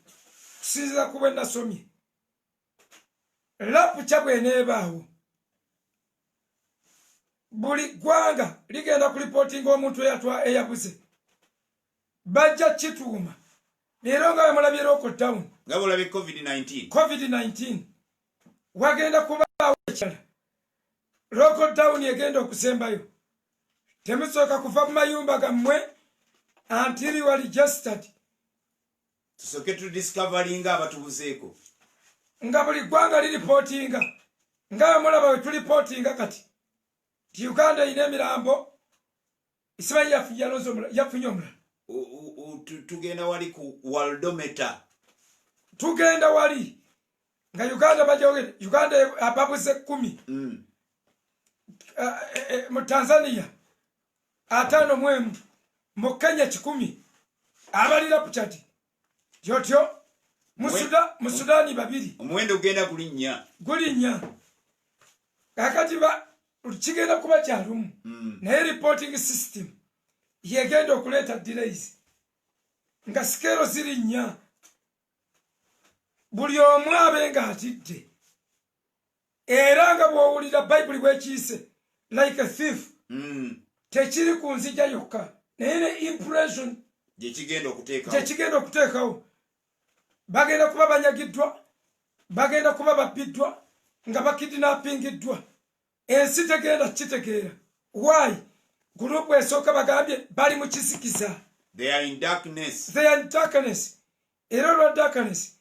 kusinziira ku bwe nasomye. lapuca bweneebaawo buli ggwanga ligenda ku lipootinga omuntu eyabuze bajja kituuma leero nga bemulabye lockdown nga bulabye covid-19 wagenda kubaawo ekirala lockdown egenda okusembayo temusooka kuva mu mayumba gammwe until you are registered tusooke tudiscoveringa abatubuzeeko nga buli ggwanga liripootinga nga bemulaba we tulipootinga kati ti Uganda ina emirambo isimanyi yafunye omulala tugenda wali ku worldometer tugenda wali nga Uganda bajogere Uganda ababuze 10 mu Tanzania 5 mu Kenya 10 abalira puchati yotyo mu Sudani 2 omuwendo ugenda gulinnya kakati kigenda kuba kyalumu naye reporting system yegenda okuleeta delays nga sikero zirinnya buli omu abenga atidde era nga bw'owulira bayibuli bwekiyise like a thief tekiri ku nzija yokka naye ne impression gyekigenda okuteekawo bagenda kuba banyagiddwa bagenda kuba babbiddwa nga bakidinapingiddwa ensi tegenda kitegeera why gurupu esooka bagambye bali mu kisikiza they are in darkness era olwa darkness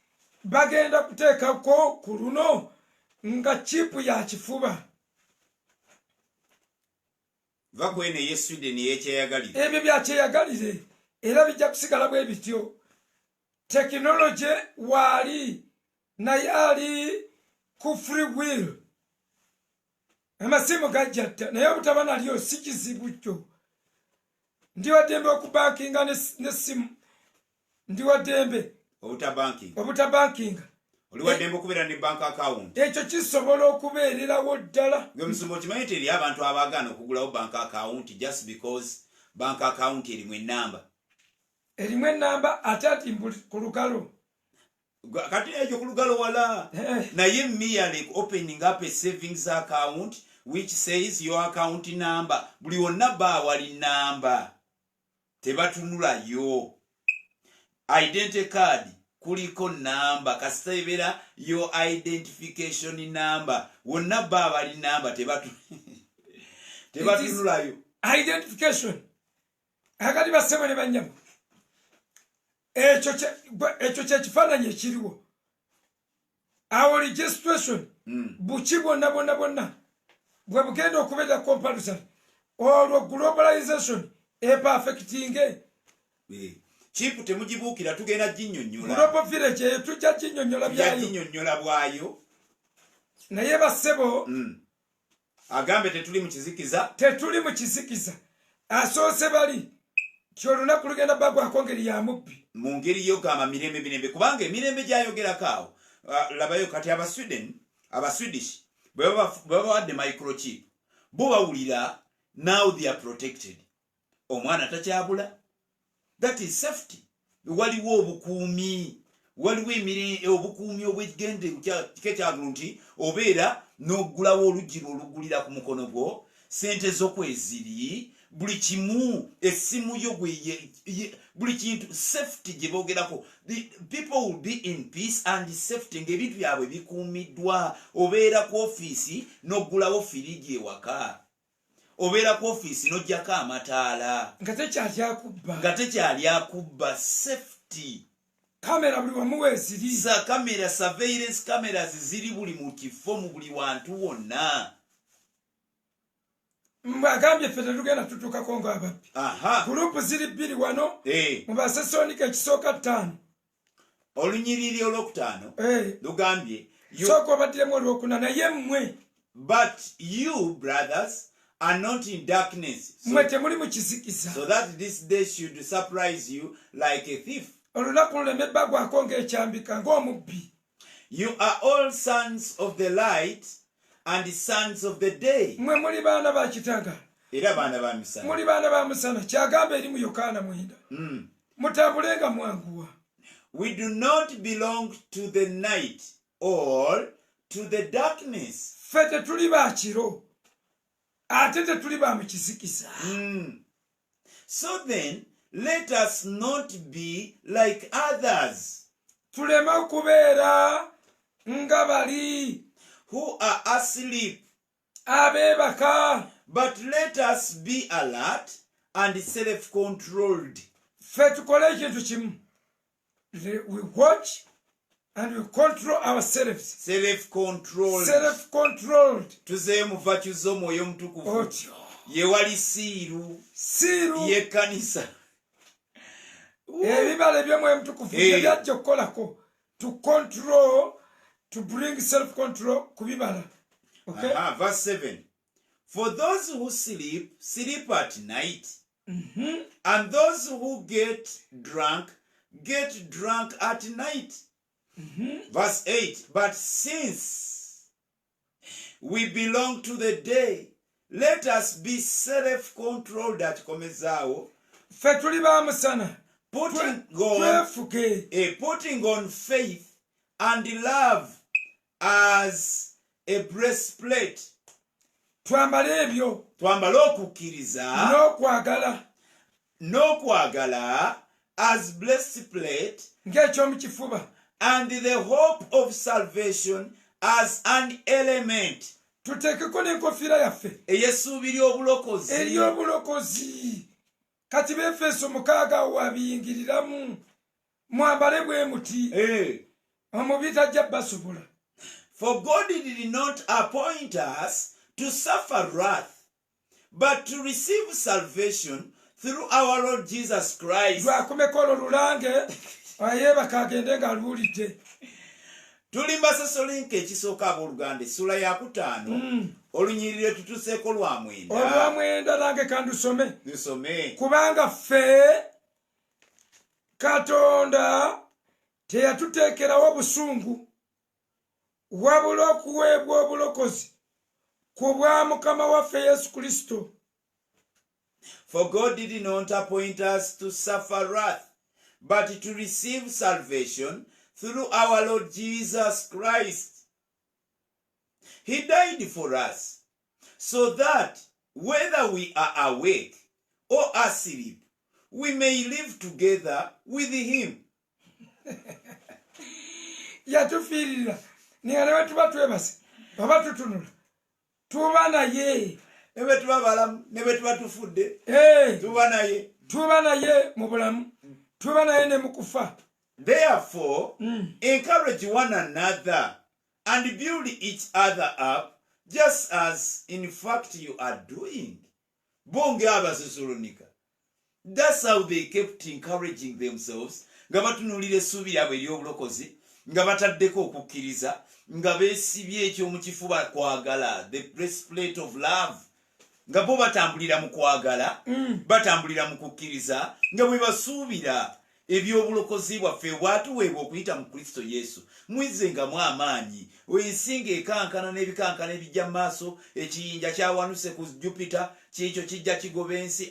bagenda kuteekako ku luno nga chipu ya kifuba vakwene Sweden yekyeyagalire ebyo byakyeyagalire era bijja kusigala bwe bityo tekinologi waali naye ali ku free will amasimu gajjatta naye obutaba nalyo si kizibu kyo ndiwaddembe okubankinga nesimu ndiwaddembe obutabankinga oliwaddembe okubeera ne bank account ekyo kisobola okubeererawo ddala gemusumba okimanyi nti eri abantu abaagaana okugulawo bank account just because bank account erimu enamba ate ati ku lugalo kati ekyo ku lugalo wala naye merely opening up a savings account which says your account number buli wonna baawali namba tebatunulayo identity card kuliko namba kasita ebeera your identification number wonna baawali namba tebatunulayo identification akati basebo ne banyabo ekyo kyekifaananyi ekiriwo awo registration buki bonna bwe bugenda okubeera comparison olwo globalization eperfectinge chipu temugibuukira tugenda ginnyonnyola global village eyo tujja ginnyonnyola bwayo naye basebo agambe tetuli mu kizikiza asoose bali kyolunaku lugenda bagwako ngeri ya mubbi mu ngeri yogamba mirembe kubanga emirembe gyayogerako awo labayo kati abaswedish bwe babawadde microchip bo bawulira now they are protected omwana takyabula that is safety waliwo obukuumi obwegende kekyagulu nti obeera n'oggulawo oluggi olugulira ku mukono gwo sente zo kweziri buli kimu essimu yo buli kintu safety gye boogerako people will be in peace and safety ng'ebintu byabwe bikuumiddwa obeera ku ofiisi n'oggulawo firigi ewaka obeera ku ofiisi n'oggyako amataala nga tekyali akubba safety kamera buli wamu weeziri za kamera surveillance cameras ziri buli mu kifo mu buli wantu wonna mbagambye ffe tetugenda tutuukako ng'ababbi gurupu ziri 2 wano mu basesonika ekisooka 5 olunyiriri olwokutaano lugambye sooka obaddiremu olwokuna naye mmwe but you brothers are not in darkness mmwe temuli mu kizikiza so that this day should surprise you like a thief olunaku luleme bagwako ng'ekyambika ng'omubbi you are all sons of the light and the sons of the day mwe muli baana ba kitanga era baana ba misana muli baana ba musana kyagamba eri mu Yokaana 9 mutambulenga mwanguwa we do not belong to the night or to the darkness. ffe tetuli ba kiro ate tetuli ba mu kizikiza. So then, let us not be like others tuleme okubeera nga bali who are asleep, abeebaka, but let us be alert and self-controlled. ffe tukole ekintu kimu. We watch and we control ourselves. Self-controlled. Self-controlled. Tuzeeyo mu virtues z'omwoyo omutukuvu. Otyo. Ye wali siiru. Siiru. Ye kanisa. Ebibala eby'omwoyo omutukuvu byajja okukolako. To control, to bring self-control ku bibala. Okay? Verse 7. For those who sleep, sleep at night. And those who get drunk at night. Verse 8. But since we belong to the day, let us be self-controlled at Komezao. Ffe tuli ba musana. Putting on faith and love as a breastplate. Twambale ebyo. Twambale okukkiriza. N'okwagala as breastplate. Ng'ekyomu kifuba. And the hope of salvation as an element. Tuteekeko n'enkofiira yaffe. Ey'essuubi ly'obulokozi. Ery'obulokozi. Kati Befeso 6 wabiyingiriramu. Mwambale bwe muti. Omubi tajja basobola. For God did not appoint us to suffer wrath, but to receive salvation through our Lord Jesus Christ. Lwakumekolo lulange. Ayebaka agende nga luwulidde. Tuli mu Basasolinke ekisooka abooluganda essula ya 5 olunyirire tutuseeko lwa 9. Olwa 9 nange kandusome. Dusome. Kubanga ffe Katonda teyatuteekerawo busungu wabula okuweebwa obulokozi ku bwa Mukama waffe Yesu Kristo. For God did not appoint us to suffer wrath, but to receive salvation through our Lord Jesus Christ. He died for us, so that whether we are awake or asleep, we may live together with him. Yatufiirira niye ne tuba twebase baba tutunula tuba naye ne bwe tuba balamu ne bwe tuba tufudde tuba naye mu bulamu tuba naye ne mu kufa. Therefore, encourage one another and build each other up, just as in fact you are doing. Bonge Abasesalonika. That's how they kept encouraging themselves. Nga batunulira essuubi lyabwe ery'obulokozi, nga bataddeko okukkiriza, nga beesibye ekyo mu kifuba kwagala, the breastplate of love. Nga bo batambulira mu kwagala, batambulira mu kukkiriza, nga bwe basuubira ebyobulokozi bwaffe bwatuweebwa okuyita mu Kristo Yesu. Mwizengamu amaanyi, ensinga ekankana n'ebikankana ebijja mu maaso, ekiyinja kyawanuse ku Jupiter, kiikyo kijja kigoba ensi.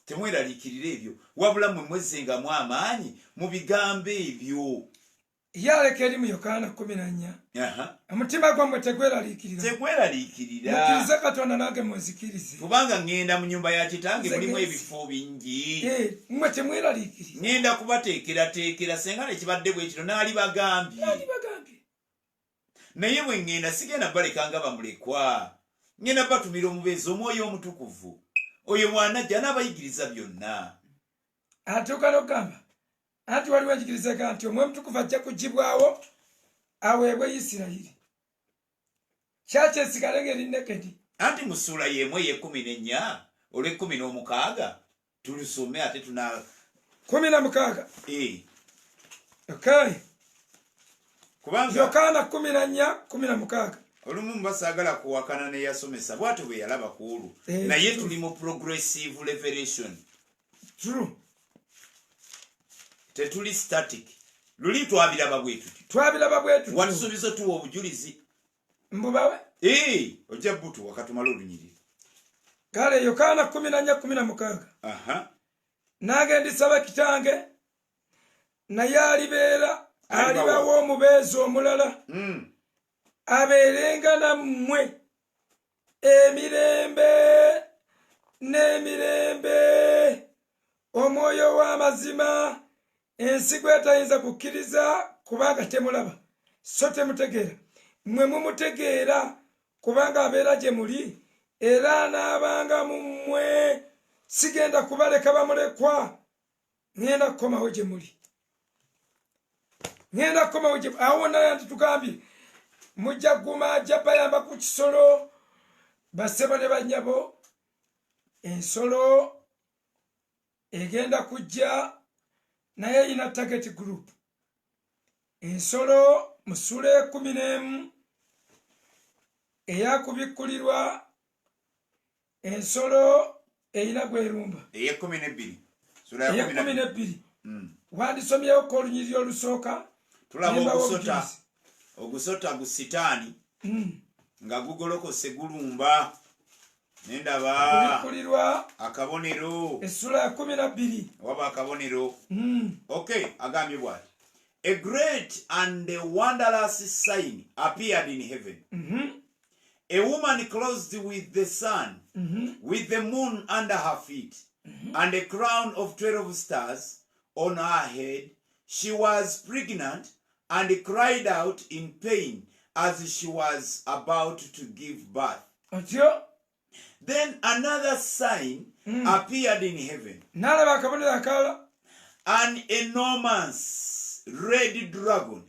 Temweraliikirira ebyo, wabula mmwe mwezengamu amaanyi mu bigambo ebyo. Yaleka eri mu Yokaana 14. Omutima gwammwe tegweraliikirira. Mukkirize Katonda nange munzikirize. Kubanga ŋŋenda mu nnyumba ya Kitange mulimu ebifo bingi. Mmwe temweraliikirira. Ŋŋenda kubateekerateekera senga ne kibadde bwe kino naali bagambye. Naye bwe ŋŋenda sigenda balekanga bamulekwa. Ŋŋenda batumira omubeezi Omwoyo Omutukuvu. Oyo mwanajja n'abayigiriza byonna. Ate okala okugamba anti waliwo enjigiriza ega nti Omwoyo Omutukuvu ajja kugibwawo aweebwe Isirayiri. Kyaki esigale ng'eri nakedi. Anti mu ssuula y'emu ey'e14 olw'e16 tulusome ate tuna 16. Okay. Kubanga Yokaana 14:16. olumu basaagala kuwakana ne yasomesa bw'atyo bwe yalaba kuulu. Naye tuli mu progressive revelation. True. Tetuli static. Luli twabiraba bwetuti. Watusuubiza tuwa obujulizi. Mbubawe? Ojja butu wakatumala olunyiriri. Kale Yokaana 14:16. Nange ndisaba Kitange naye alibeera alibawo omubeezi omulala abeerenga nammwe emirembe n'emirembe. Omwoyo w'amazima ensi gwetayinza kukkiriza kubanga temulaba so temutegeera. Mmwe mumutegeera kubanga abeera gye muli era anaabanga mu mmwe. Sigenda kubaleka bamulekwa, ŋŋenda kukomawo gye muli. Ŋŋenda kukomawo gye awo wonna yanti tugambye mujja kuguma ajja bayamba ku kisolo. Bassebo ne bannyabo, ensolo egenda kujja naye erina target group. Ensolo mu Sula 11 eyakubikkulirwa, ensolo erina gwerumba eye12 wandisomyewo ko olunyiriri olusooka. Tulaba ogusota gu sitaani nga gugolokose gulumba. Nendaba akabonero Sula 12 waba akabonero. Okay, agambye bwati. A great and a wondrous sign appeared in heaven. A woman clothed with the sun, with the moon under her feet, and a crown of 12 stars on her head. She was pregnant and cried out in pain as she was about to give birth. Then another sign appeared in heaven. An enormous red dragon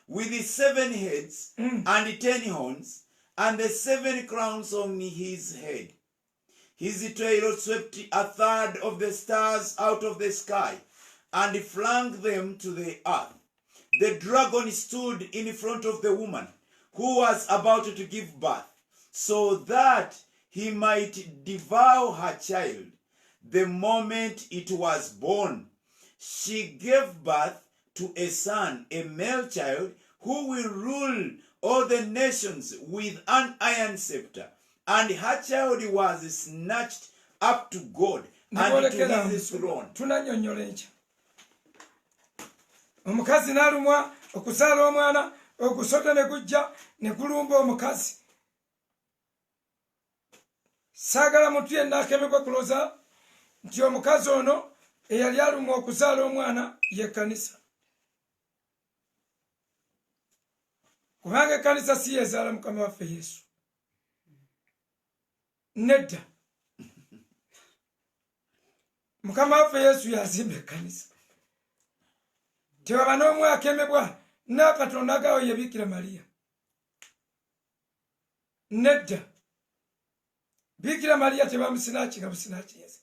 with 7 heads and 10 horns and the 7 crowns on his head. His tail swept 1/3 of the stars out of the sky and flung them to the earth. The dragon stood in front of the woman who was about to give birth, so that he might devour her child. The moment it was born, she gave birth to a son, a male child, who will rule all the nations with an iron scepter. And her child was snatched up to God and to his throne. Omukazi n'alumwa okuzaala omwana, ogusota ne gujja ne gulumba omukazi. Saagala muntu yenna akemebwa kulooza nti omukazi ono eyali alumwa okuzaala omwana ye Kkanisa. Kubanga Ekkanisa si yezaala Mukama waffe Yesu. Nedda. Mukama waffe Yesu yazimba Ekkanisa. Tewaba n'omu akemebwa n'Akatonda agawo ye Bikira Mariya. Nedda. Bikira Mariya tebamusinaaki nga businaaki yeze.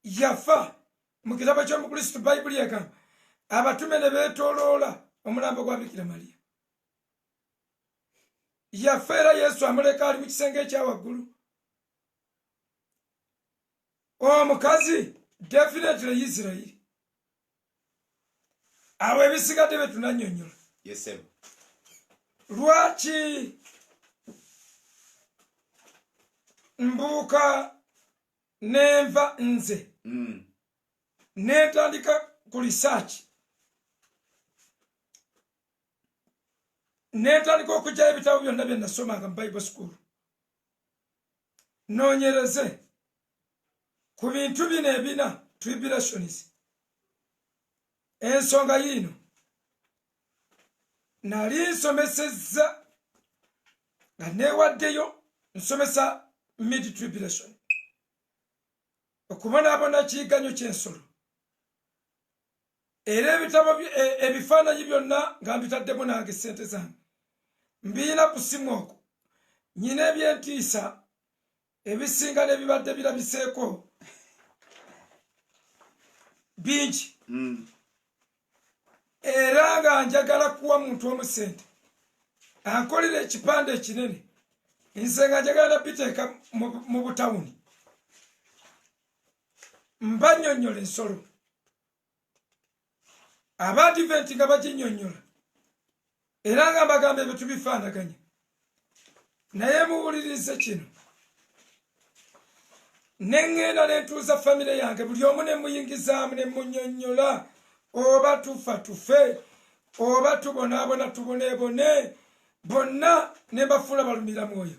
Yafa mu kitabo ky'Omukristo Bayibuli egamba abatume ne beetooloola omulambo gwa Bikira Mariya. Yafa era Yesu amuleka ali mu kisenge ekya waggulu. Omukazi definitely Isirayiri. Awo ebisigadde be tunannyonnyola. Yes, sir. Lwaki mbuuka nenva nze netandika ku research netandika okugyayo ebitabo byonna bye nasomanga mu Bible school noonyereze ku bintu bino ebina tribulations. Ensonga yino nali nsomesezza nga neewaddeyo nsomesa mid tribulation okubonaabona kiyiganyo ky'ensolo era ebitabo ebifaananyi byonna nga mbitaddemu nange ssente zange mbiina ku simu okwo. Nyina ebyentiisa ebisinga n'ebibadde birabiseeko bingi. Era nga njagala kuwa muntu omu ssente ankolera ekipande ekinene nze nga njagala nabiteeka mu butawuni mbannyonnyola ensolo Abadiventi nga baginnyonnyola era nga mbagamba ebyo tubifaanaganya. Naye muwulirize kino, ne ŋŋenda ne ntuuza famire yange buli omu ne muyingizaamu ne munnyonnyola oba tufa tufe oba tubonaabona tuboneebone bonna ne bafuula balumira mwoyo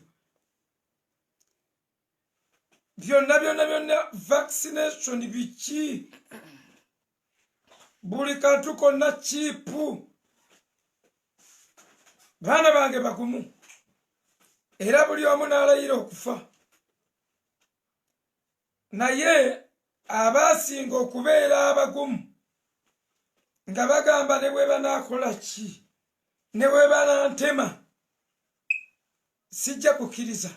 byonna vaccination biki buli kantu konna chipu baana bange bagumu era buli omu n'alayira okufa naye abasinga okubeera abagumu nga bagamba ne bwe banaakola ki ne bwe banantema sijja kukkiriza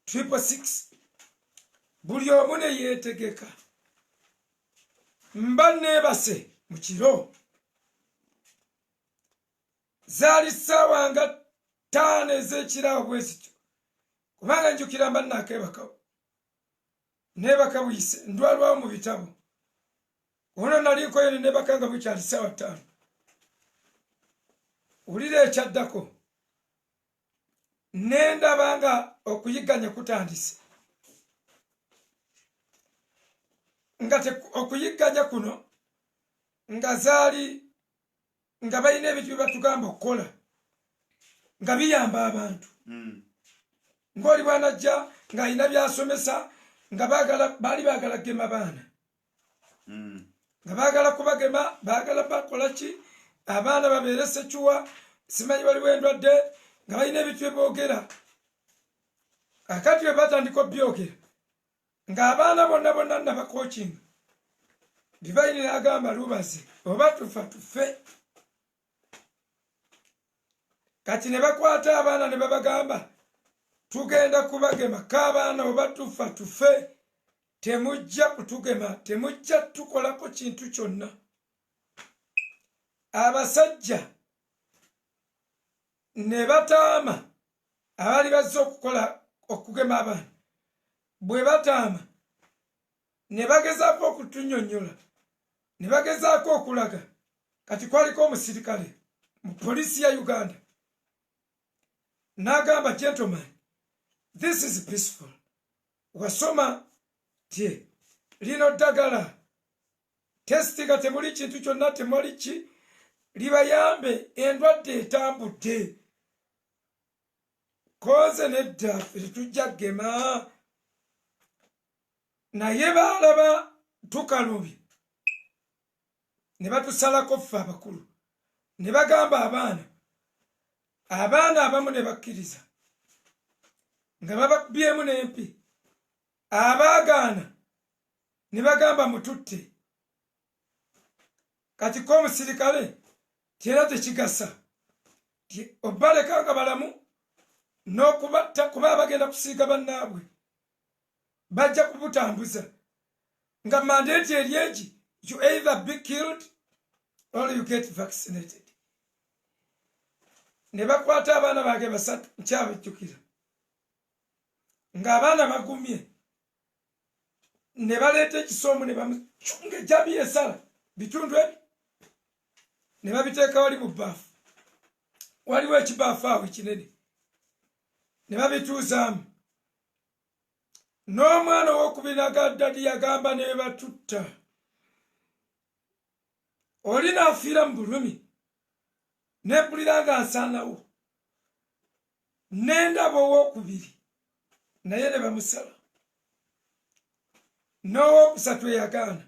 666 buli omu ne yeetegeka mba neebase mu kiro zaali ssaawa nga 5 ez'ekirawo bwe zityo kubanga njukira mba nnaakebakawo neebaka buyise ndwalwawo mu bitabo ono naliko yene neebaka nga bukyali ssaawa 5 wulira ekyaddako nendaba nga okuyigganya kutandise nga okuyigganya kuno nga zaali nga balina ebintu bye batugamba okukola nga biyamba abantu ng'oli bwanajja ng'alina byasomesa nga baali baagala kugema baana nga baagala kubagema baagala bakola ki abaana babeere sekiwa simanyi waliwo endwadde nga balina ebintu bye boogera akati bwe batandika obyogera ng'abaana bonna nabakokinga divaini n'agamba lubaze oba tufa tufe kati ne bakwata abaana ne babagamba tugenda kubagema k'abaana oba tufa tufe temujja kutugema temujja tukolako kintu kyonna abasajja ne bataama abaali bazze okugema abaana bwe bataama ne bagezaako okutunyonnyola ne bagezaako okulaga kati kwaliko omusirikale mu poliisi ya Uganda n'agamba gentleman this is peaceful wasoma tye lino ddagala testiga temuli kintu kyonna temuli ki libayambe endwadde etambudde koze nedda ffe tetujja gema naye baalaba tukalubye ne batusalako ffe abakulu ne bagamba abaana abamu ne bakkiriza nga bababyemu n'empi abaagaana ne bagamba mututte kati k'omusirikale tyera tekigasa obaleka nga balamu n'okubatta kuba bagenda kusiiga bannaabwe bajja kubutambuza nga mandate eri egi you either be killed or you get vaccinated ne bakwata abaana bange basatu nkyabajjukira ng'abaana bagumye ne baleeta ekisoomu ne bamucunga ejjabi esala bitundu ebi ne babiteeka wali mu bbaafu waliwo ekibaafu awo ekinene ne babituuzaamu n'omwana ow'okubinagadadi yagamba ne batutta oli naafiira mu bulumi nempulira nga nsaanawo n'endaba ow'okubiri naye ne bamusala n'ow'okusatu eyagaana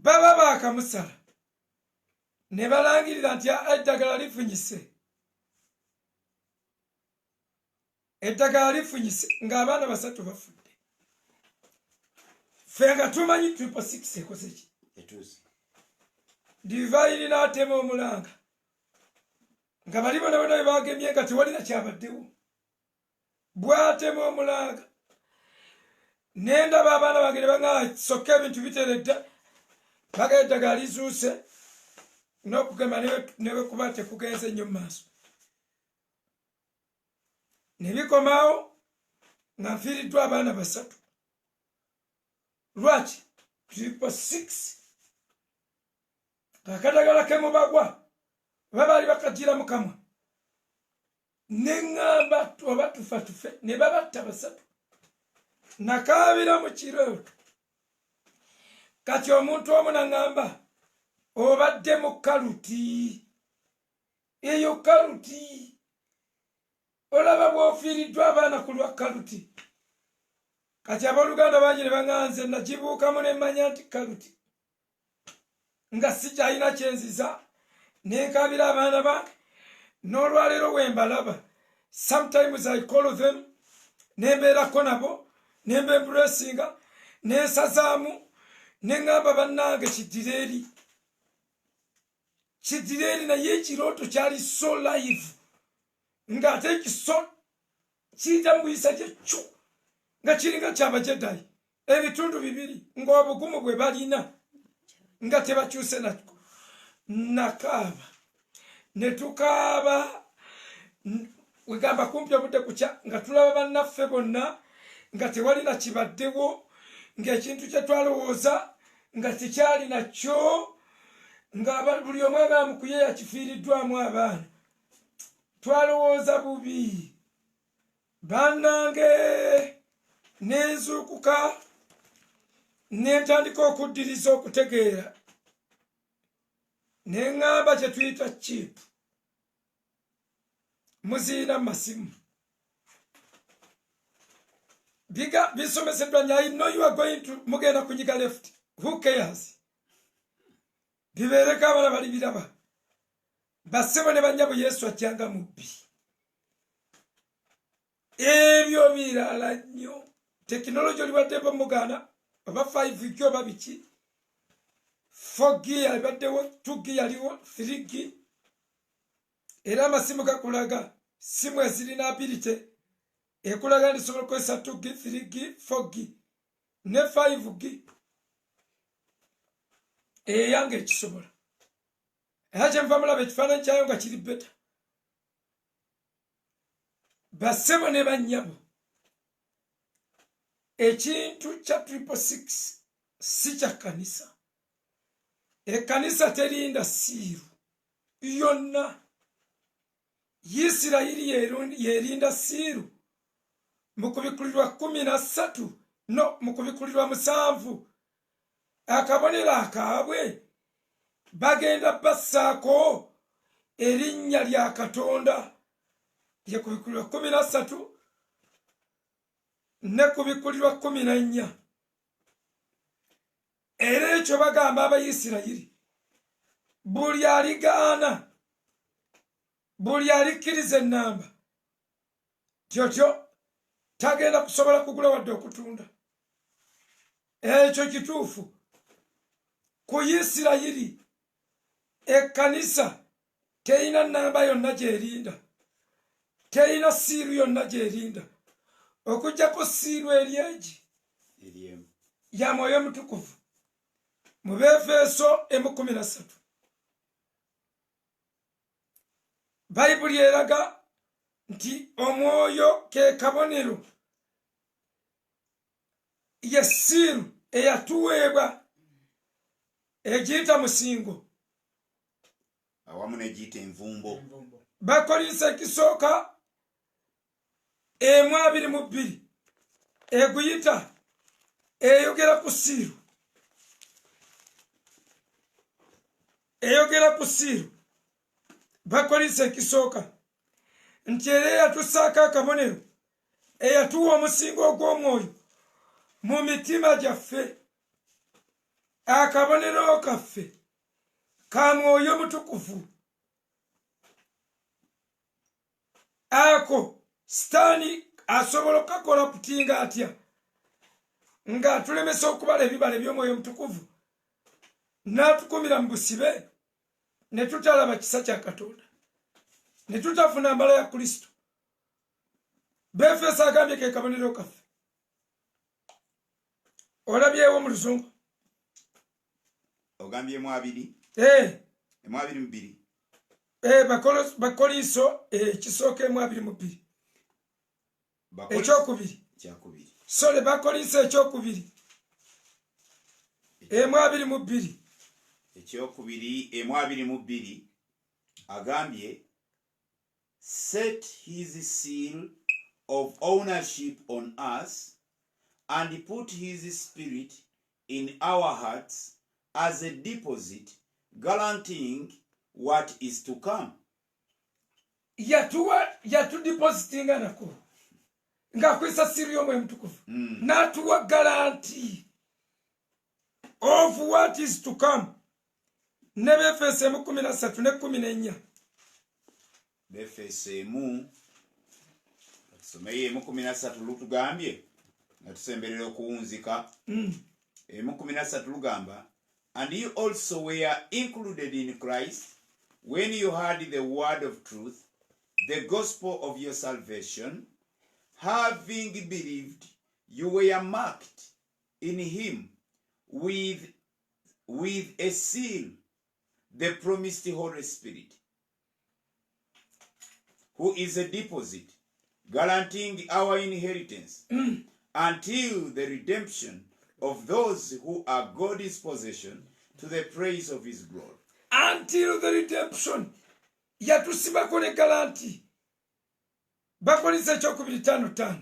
baba baakamusala ne balangirira nti eddagala lifunyise eddagala lifunyise ng'abaana basatu bafudde ffe nga tumanyi 666 ekoze ki divayini n'atema omulanga nga bali bona bwe bagemye nga tewalina kyabaddewo bw'atema omulanga nendaba abaana bange ne baŋaa sokka ebintu biteredda baga eddagala lizuuse n'okugema ne bwe kuba tekugenze nnyo mu maaso ne bikomaawo nga nfiiriddwa abaana basatu lwaki 666 akadagala kemubagwa oba baali bakagira mu kamwa ne ŋŋamba oba tufa tufe ne babatta basatu nakaabira mu kirooto kati omuntu omu naŋŋamba obadde mu kaluti eyo kaluti olaba bw'ofiiriddwa abaana ku lwa kaluti kati abooluganda bangi ne baŋŋanze nagibuukamu ne mmanya nti kaluti nga sikyalina kyenziza nenkabira abaana bange n'olwaleero we mbalaba sometimes I call them nembeerako nabo nembembulesinga nensazaamu neŋŋamba bannange kiddire eri naye ekirooto kyali so live ng'ate ekiso kiyita mu buyisa gyekyo nga kiringa kyabajedayi ebitundu bibiri ng'obugumu bwe balina nga tebakyuse nakyo nakaaba ne tukaaba wegamba kumpi obudde kukya nga tulaba bannaffe bonna nga tewali na kibaddewo ng'ekintu kye twalowooza nga tekyali nakyo nga buli omu agamba mukuye yakifiiriddwamu abaana twalowooza bubi bannange nenzuukuka nentandika okuddiriza okutegeera neŋŋamba kye tuyita chipu muziina masimu bisomeseddwa nyo I know you are going to mugenda kunyiga left who cares bibeereko abana bali biraba bassebo ne bannyabo Yesu ajjanga mubbi ebyo birala nnyo tekinologi olibaddeko mugaana oba 5G oba biki 4G yalibaddewo 2G yaliwo 3G era amasimu gakulaga simu ezirina ability ekulaga nti sobola okukozesa 2G 3G 4G ne 5G eyange ekisobola era kyenva mulaba ekifaananyi kyayo nga kiri beta bassebo ne bannyabo ekintu kya 666 si kya kkanisa ekkanisa terinda siiru yonna Isirayiri yerinda siiru mu kubikulirwa 13 no mu kubikulirwa 7 akabonero akaabwe bagenda bassaako erinnya lya Katonda lye kubikulirwa 13 ne kubikulirwa 14 era ekyo bagamba Abayisirayiri buli aligaana buli alikkiriza ennamba tyotyo tagenda kusobola kugula wadde okutunda ekyo kituufu ku Isirayiri ekkanisa terina nnamba yonna gyerinda terina siiru yonna gyerinda okuggyako siiru eri egi ya Mwoyo Mutukuvu mu Befeso 1:13 Bayibuli eraga nti omwoyo ke kabonero ye siiru eyatuweebwa egiyita musingo awamu negiyita envumbo Bakolinso ekisooka 1:22 eguyita eyogera ku siiru Bakolinso ekisooka nti era eyatussaako akabonero eyatuwa omusingo ogw'omwoyo mu mitima gyaffe akabonero kaffe ka Mwoyo Mutukuvu ako sitaani asobola okukakola kutinga atya ng'atulemesa okubala ebibala by'Omwoyo Mutukuvu n'atukumira mu busibe ne tutalaba kisa kya Katonda ne tutafuna mbala ya Kristo Befeso agambye ke kabonero kaffe olabyewo mu Luzungu ogambyemu 2 emu 22 Bakolinso ekisooka 1:22 ekyokubiri sole Bakolinso ekyokubiri 1:22 ekyokubiri 1:22 agambye set his seal of ownership on us and put his spirit in our hearts as a deposit guaranteeing what is to come. yatudipositinga nako ng'akwisa siri y'omwoyo mutukuvu n'atuwa garanti of what is to come. Ne Befeso 13 ne 14. Befeso 13 lutugambye nga tusemberera okuwunzika. 13 lugamba, and you also were included in Christ when you heard the word of truth, the gospel of your salvation. Having believed, you were marked in him with a seal, the promised Holy Spirit, who is a deposit guaranteeing our inheritance until the redemption of those who are God's possession, to the praise of his glory. Until the redemption. Yatusibako ne garanti. Bakolinso 2:5.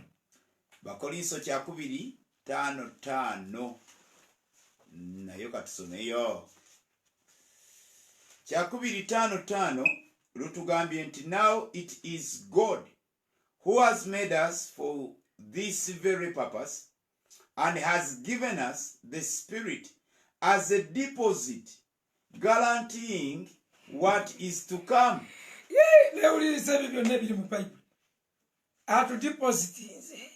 Bakolinso 2:5. Nayo katusomeyo. 2:5 lutugambye nti now it is God who has made us for this very purpose and has given us the Spirit as a deposit guaranteeing what is to come. Lewuliriza ebyo byonna ebiri mu Bible. Atudipositinze.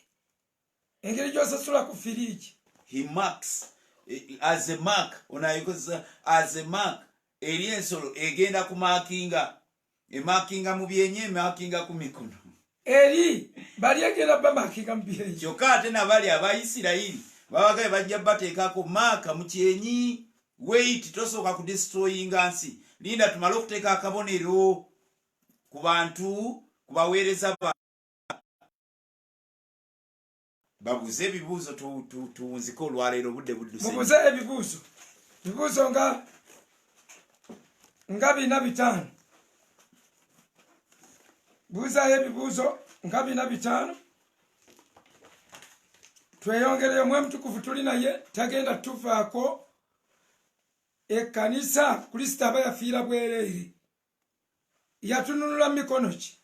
Engeri gy'osasula ku firiji. He marks as a mark. Onayikoza as a mark. Eri ensolo egenda kumakinga. Emakinga mu byenyi, emakinga ku mikono. Eri bali egenda bamakinga mu byenyi. Kyokka ate nabali Abayisirayiri babagaye bajja bateekako maaka mu kyenyi. Wait, tosooka ku destroyinga nsi. Linda tumale okuteeka akabonero ku bantu, ku baweereza babuze ebibuuzo tuwunzike olwaleero budde budduse. Mubuze ebibuuzo. Ebibuuzo nga 4-5. Buuzayo ebibuuzo nga 4-5. Tweyongereye omwoyo mutukuvu tuli naye tagenda tufaako ekkanisa Kristo aba yafiira bwereere. Yatununula mikono ki?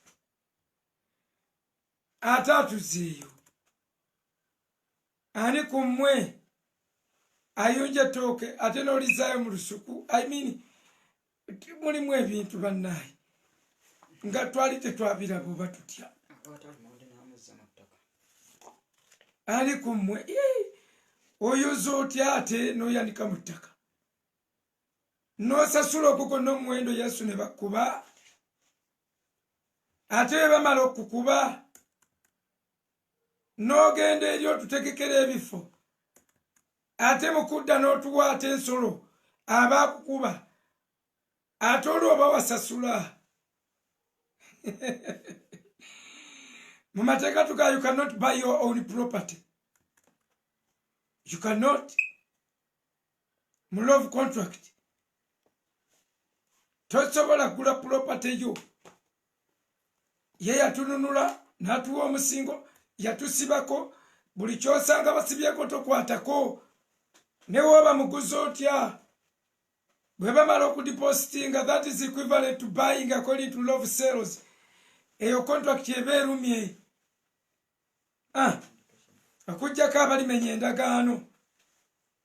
Ate atuzeeyo. Ani ku mmwe ayunja ettooke ate n'olizaayo mu lusuku? Mulimu ebintu bannaye nga twali tetwabiraba oba tutya. Ani ku mmwe oyoza otya ate n'oyanika mu ttaka n'osasula okuko n'omuwendo Yesu ne bakuba ate bwe bamala okukuba n'ogenda eri otutegekera ebifo ate mu kudda n'otuwaata ensolo abaakukuba ate olwo oba wasasula. Mu mateeka tuga you cannot buy your own property. You cannot. Mu love contract tosobola kugula property yo. Ye yatununula n'atuwa omusingo yatusibako buli kyosanga basibyeko tokwatako. Ne woba muguzi otya bwe bamala okudepositinga, that is equivalent to buying according to love sales. Eyo contract eba erumye. Akujjako abalimenya endagaano.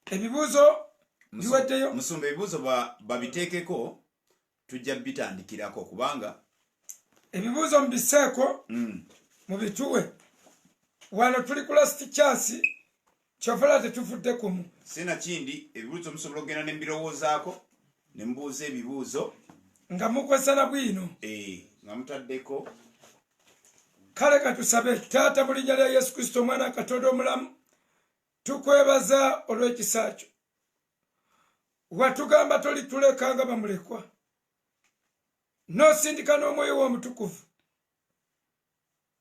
Ebibuuzo biweddeyo. Musumba ebibuuzo babiteekeko tujja bitandikirako kubanga ebibuuzo mubiseeko mubituwe. Wano tuli ku last chance kyofala tetufudde kumu. Sina kindi ebibuuzo musobola okugenda ne mbirowoozaako ne mbuuza ebibuuzo nga mukwesana bwino. Nga mutaddeko. Kale katusabe. Taata mu linnya lya Yesu Kristo omwana Katonda omulamu, tukwebaza olw'ekisa kyo. Watugamba tolituleka nga bamulekwa, n'osindika n'omwoyo w'omutukuvu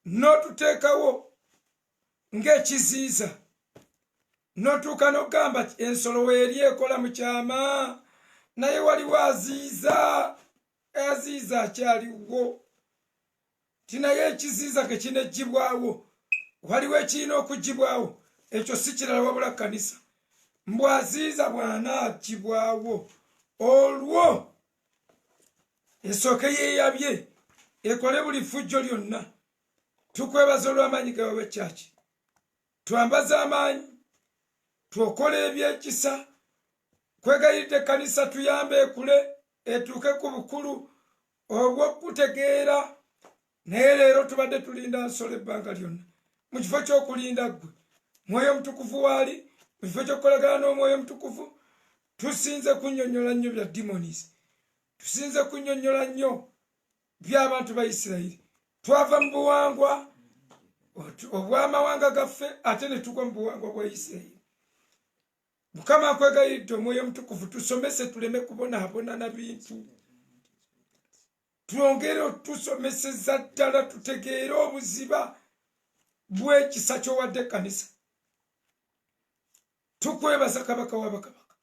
n'otuteekawo ng'ekiziiza, n'otuuka n'ogamba ensolo weeri ekola mu kyama naye waliwo aziiza akyaliwo. Tinaye ekiziiza ke kineggyibwawo, waliwo ekirina okuggibwawo. Ekyo si kirala wabula kkanisa. Mbwaziiza bw'anaaggibwawo olwo esooke yeeyabye ekole buli ffujjo lyonna. Tukwebaza olw'amaanyi gawe w'ekyaki. Twambaza amaanyi, twokole ebyekisa, kwegayiridde ekkanisa tuyambe ekule, etuuke ku bukulu obw'okutegeera. Naye leero tubadde tulinda nsolo ebbanga lyonna. Mu kifo ky'okulinda ggwe, Mwoyo Mutukuvu waali, mu kifo ky'okukolagana n'Omwoyo Mutukuvu, tusinze kunnyonnyola nnyo bya demons. Tusinze kunnyonnyola nnyo by'abantu ba Isirayiri. Twava mu buwangwa obw'amawanga gaffe ate ne tugwa mu buwangwa bwa Isirayiri. Mukama nkwegayiridde Omwoyo Mutukuvu tusomese tuleme kubonaabona na bintu. Twongere otusomeseza ddala tutegeere obuziba bw'ekisa ky'owadde ekkanisa. Tukwebaza Kabaka wa bakabaka.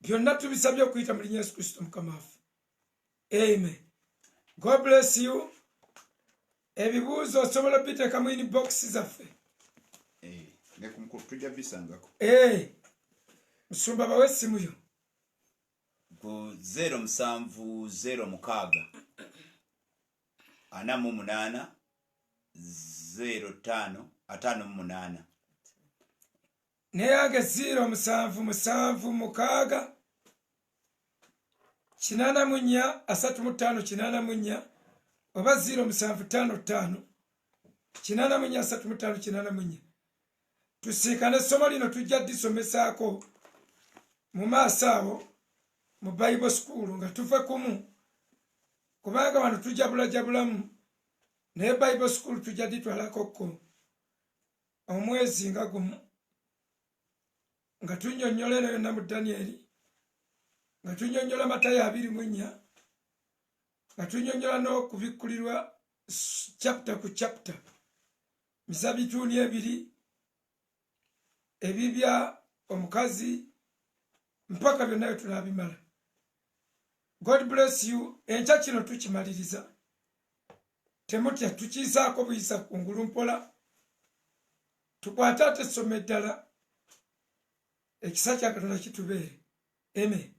Byonna tubisabye okuyita mu linnya Yesu Kristo Mukama waffe. Amen. God bless you. Ebibuuzo osobola biteeka mu inbox zaffe. Ne ku mukulu tujja bisangako. Musumba bawe essimu yo. Ku 0706 48 05 58. Neyange 0776 84 35 oba 0755 84 tusiikane essomo lino tujja disomesaako mu maaso awo mu Bible School nga tuve kumu, kubanga wano tujabulajabulamu, naye Bible School tujja ditwalakoko omwezi nga gumu nga tunnyonnyola eno yonna mu Danyeri, nga tunnyonnyola Matayo 24, nga tunnyonnyola n'okubikkulirwa chapter ku chapter, misa bituuni 2 ebibya omukazi mpaka byonna bye tunaabimala. God bless you. Enkya kino tukimaliriza. Temutya tukiisaako buyisa kungulu mpola. Tukwate ate essome eddala. Ekisa kya Katonda kitubeere. Amen.